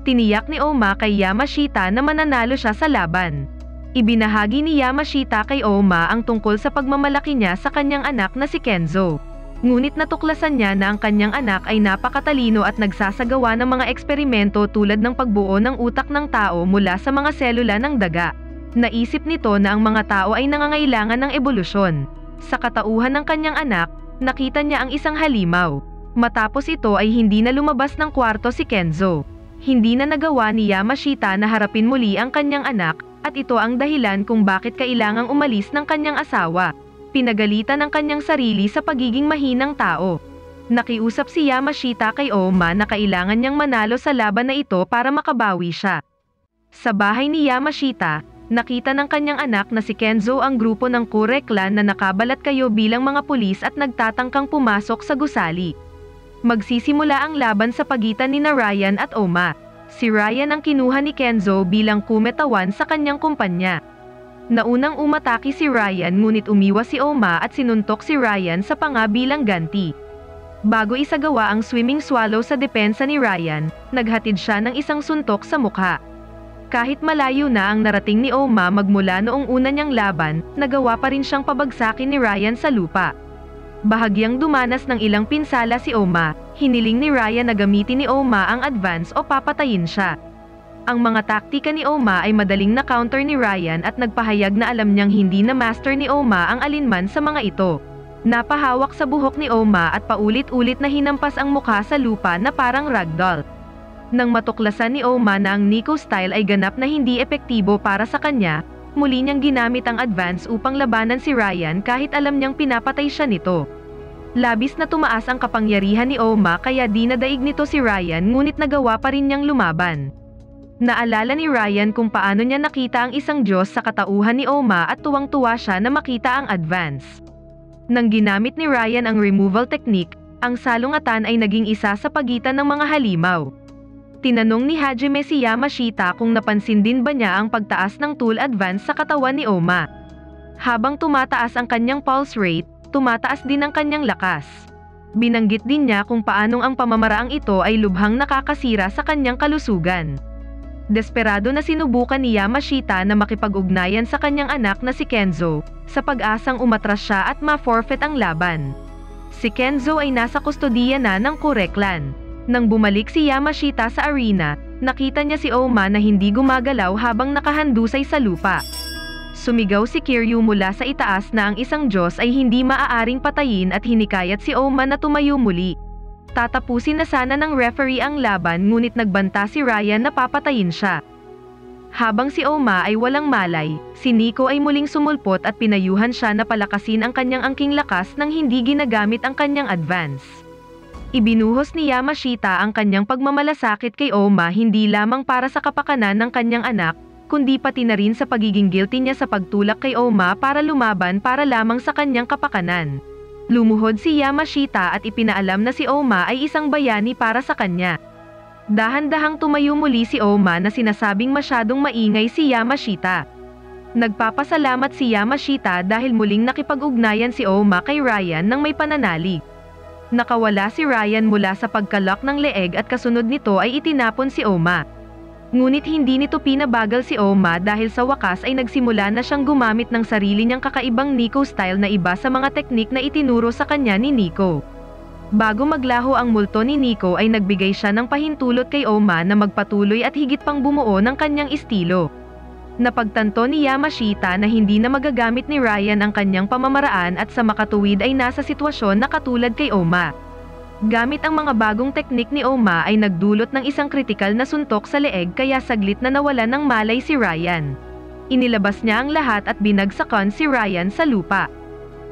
Tiniyak ni Oma kay Yamashita na mananalo siya sa laban. Ibinahagi ni Yamashita kay Oma ang tungkol sa pagmamalaki niya sa kanyang anak na si Kenzo. Ngunit natuklasan niya na ang kanyang anak ay napakatalino at nagsasagawa ng mga eksperimento tulad ng pagbuo ng utak ng tao mula sa mga selula ng daga. Naisip nito na ang mga tao ay nangangailangan ng ebolusyon. Sa katauhan ng kanyang anak, nakita niya ang isang halimaw. Matapos ito ay hindi na lumabas ng kwarto si Kenzo. Hindi na nagawa ni Yamashita na harapin muli ang kanyang anak, at ito ang dahilan kung bakit kailangang umalis ng kanyang asawa. Pinagalitan ng kanyang sarili sa pagiging mahinang tao. Nakiusap si Yamashita kay Oma na kailangan niyang manalo sa laban na ito para makabawi siya. Sa bahay ni Yamashita, nakita ng kanyang anak na si Kenzo ang grupo ng Kure clan na nakabalat kayo bilang mga pulis at nagtatangkang pumasok sa gusali. Magsisimula ang laban sa pagitan ni Ryan at Oma. Si Ryan ang kinuha ni Kenzo bilang kumetawan sa kanyang kumpanya. Naunang umatake si Ryan ngunit umiwas si Oma at sinuntok si Ryan sa panga bilang ganti. Bago isagawa ang swimming swallow sa depensa ni Ryan, naghatid siya ng isang suntok sa mukha. Kahit malayo na ang narating ni Oma magmula noong una niyang laban, nagawa pa rin siyang pabagsakin ni Ryan sa lupa. Bahagyang dumanas ng ilang pinsala si Oma, hiniling ni Ryan na gamitin ni Oma ang advance o papatayin siya. Ang mga taktika ni Oma ay madaling na-counter ni Ryan at nagpahayag na alam niyang hindi na master ni Oma ang alinman sa mga ito. Napahawak sa buhok ni Oma at paulit-ulit na hinampas ang mukha sa lupa na parang ragdoll. Nang matuklasan ni Oma na ang Nico style ay ganap na hindi epektibo para sa kanya, muli niyang ginamit ang advance upang labanan si Ryan kahit alam niyang pinapatay siya nito. Labis na tumaas ang kapangyarihan ni Oma kaya di nadaig nito si Ryan ngunit nagawa pa rin niyang lumaban. Naalala ni Ryan kung paano niya nakita ang isang Diyos sa katauhan ni Oma at tuwang-tuwa siya na makita ang advance. Nang ginamit ni Ryan ang removal technique, ang salungatan ay naging isa sa pagitan ng mga halimaw. Tinanong ni Hajime si Yamashita kung napansin din ba niya ang pagtaas ng tool advance sa katawan ni Oma. Habang tumataas ang kanyang pulse rate, tumataas din ang kanyang lakas. Binanggit din niya kung paanong ang pamamaraang ito ay lubhang nakakasira sa kanyang kalusugan. Desperado na sinubukan ni Yamashita na makipag-ugnayan sa kanyang anak na si Kenzo, sa pag-asang umatras siya at ma-forfeit ang laban. Si Kenzo ay nasa kustodiya na ng Kure Clan. Nang bumalik si Yamashita sa arena, nakita niya si Oma na hindi gumagalaw habang nakahandusay sa lupa. Sumigaw si Kiryu mula sa itaas na ang isang Diyos ay hindi maaaring patayin at hinikayat si Oma na tumayo muli. Tatapusin na sana ng referee ang laban ngunit nagbanta si Ryan na papatayin siya. Habang si Oma ay walang malay, si Nico ay muling sumulpot at pinayuhan siya na palakasin ang kanyang angking lakas nang hindi ginagamit ang kanyang advance. Ibinuhos ni Yamashita ang kanyang pagmamalasakit kay Oma hindi lamang para sa kapakanan ng kanyang anak, kundi pati na rin sa pagiging guilty niya sa pagtulak kay Oma para lumaban para lamang sa kanyang kapakanan. Lumuhod si Yamashita at ipinaalam na si Oma ay isang bayani para sa kanya. Dahan-dahang tumayo muli si Oma na sinasabing masyadong maingay si Yamashita. Nagpapasalamat si Yamashita dahil muling nakipag-ugnayan si Oma kay Ryan nang may pananalig. Nakawala si Ryan mula sa pagkalak ng leeg at kasunod nito ay itinapon si Oma. Ngunit hindi nito pinabagal si Oma dahil sa wakas ay nagsimula na siyang gumamit ng sarili niyang kakaibang Nico style na iba sa mga teknik na itinuro sa kanya ni Nico. Bago maglaho ang multo ni Nico ay nagbigay siya ng pahintulot kay Oma na magpatuloy at higit pang bumuo ng kanyang estilo. Napagtanto ni Yamashita na hindi na magagamit ni Ryan ang kanyang pamamaraan at sa makatuwid ay nasa sitwasyon na katulad kay Oma. Gamit ang mga bagong teknik ni Oma ay nagdulot ng isang kritikal na suntok sa leeg kaya saglit na nawala ng malay si Ryan. Inilabas niya ang lahat at binagsakan si Ryan sa lupa.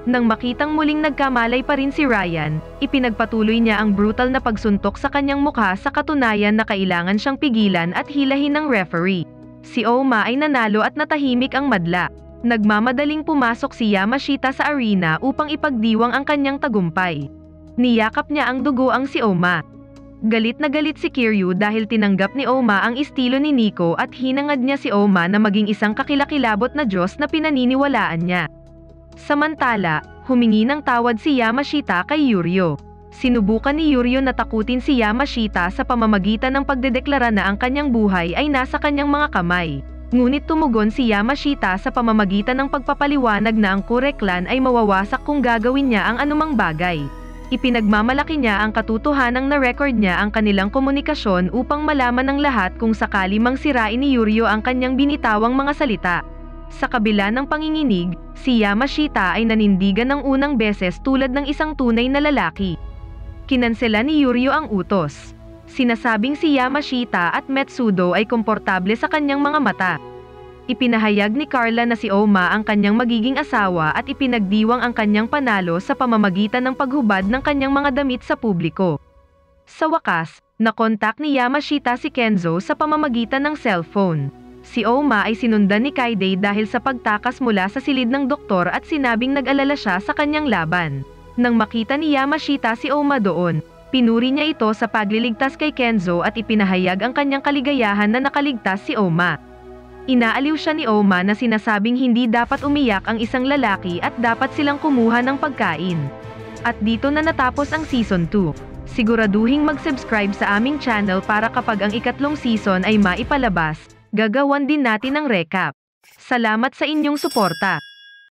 Nang makitang muling nagkamalay pa rin si Ryan, ipinagpatuloy niya ang brutal na pagsuntok sa kanyang mukha sa katunayan na kailangan siyang pigilan at hilahin ng referee. Si Oma ay nanalo at natahimik ang madla. Nagmamadaling pumasok si Yamashita sa arena upang ipagdiwang ang kanyang tagumpay. Niyakap niya ang dugoang si Oma. Galit na galit si Kiryu dahil tinanggap ni Oma ang estilo ni Nico at hinangad niya si Oma na maging isang kakilakilabot na Diyos na pinaniniwalaan niya. Samantala, humingi ng tawad si Yamashita kay Yuryo. Sinubukan ni Yuryo na takutin si Yamashita sa pamamagitan ng pagdedeklara na ang kanyang buhay ay nasa kanyang mga kamay. Ngunit tumugon si Yamashita sa pamamagitan ng pagpapaliwanag na ang Kure Clan ay mawawasak kung gagawin niya ang anumang bagay. Ipinagmamalaki niya ang katotohanang na-record niya ang kanilang komunikasyon upang malaman ng lahat kung sakali mang sirain ni Yuryo ang kanyang binitawang mga salita. Sa kabila ng panginginig, si Yamashita ay nanindigan ng unang beses tulad ng isang tunay na lalaki. Kinansela ni Yuryo ang utos. Sinasabing si Yamashita at Metsudo ay komportable sa kanyang mga mata. Ipinahayag ni Carla na si Oma ang kanyang magiging asawa at ipinagdiwang ang kanyang panalo sa pamamagitan ng paghubad ng kanyang mga damit sa publiko. Sa wakas, nakontak ni Yamashita si Kenzo sa pamamagitan ng cellphone. Si Oma ay sinundan ni Kaide dahil sa pagtakas mula sa silid ng doktor at sinabing nag-alala siya sa kanyang laban. Nang makita ni Yamashita si Oma doon, pinuri niya ito sa pagliligtas kay Kenzo at ipinahayag ang kanyang kaligayahan na nakaligtas si Oma. Inaaliw siya ni Oma na sinasabing hindi dapat umiyak ang isang lalaki at dapat silang kumuha ng pagkain. At dito na natapos ang Season 2. Siguraduhing mag-subscribe sa aming channel para kapag ang ikatlong season ay maipalabas, gagawan din natin ng recap. Salamat sa inyong suporta.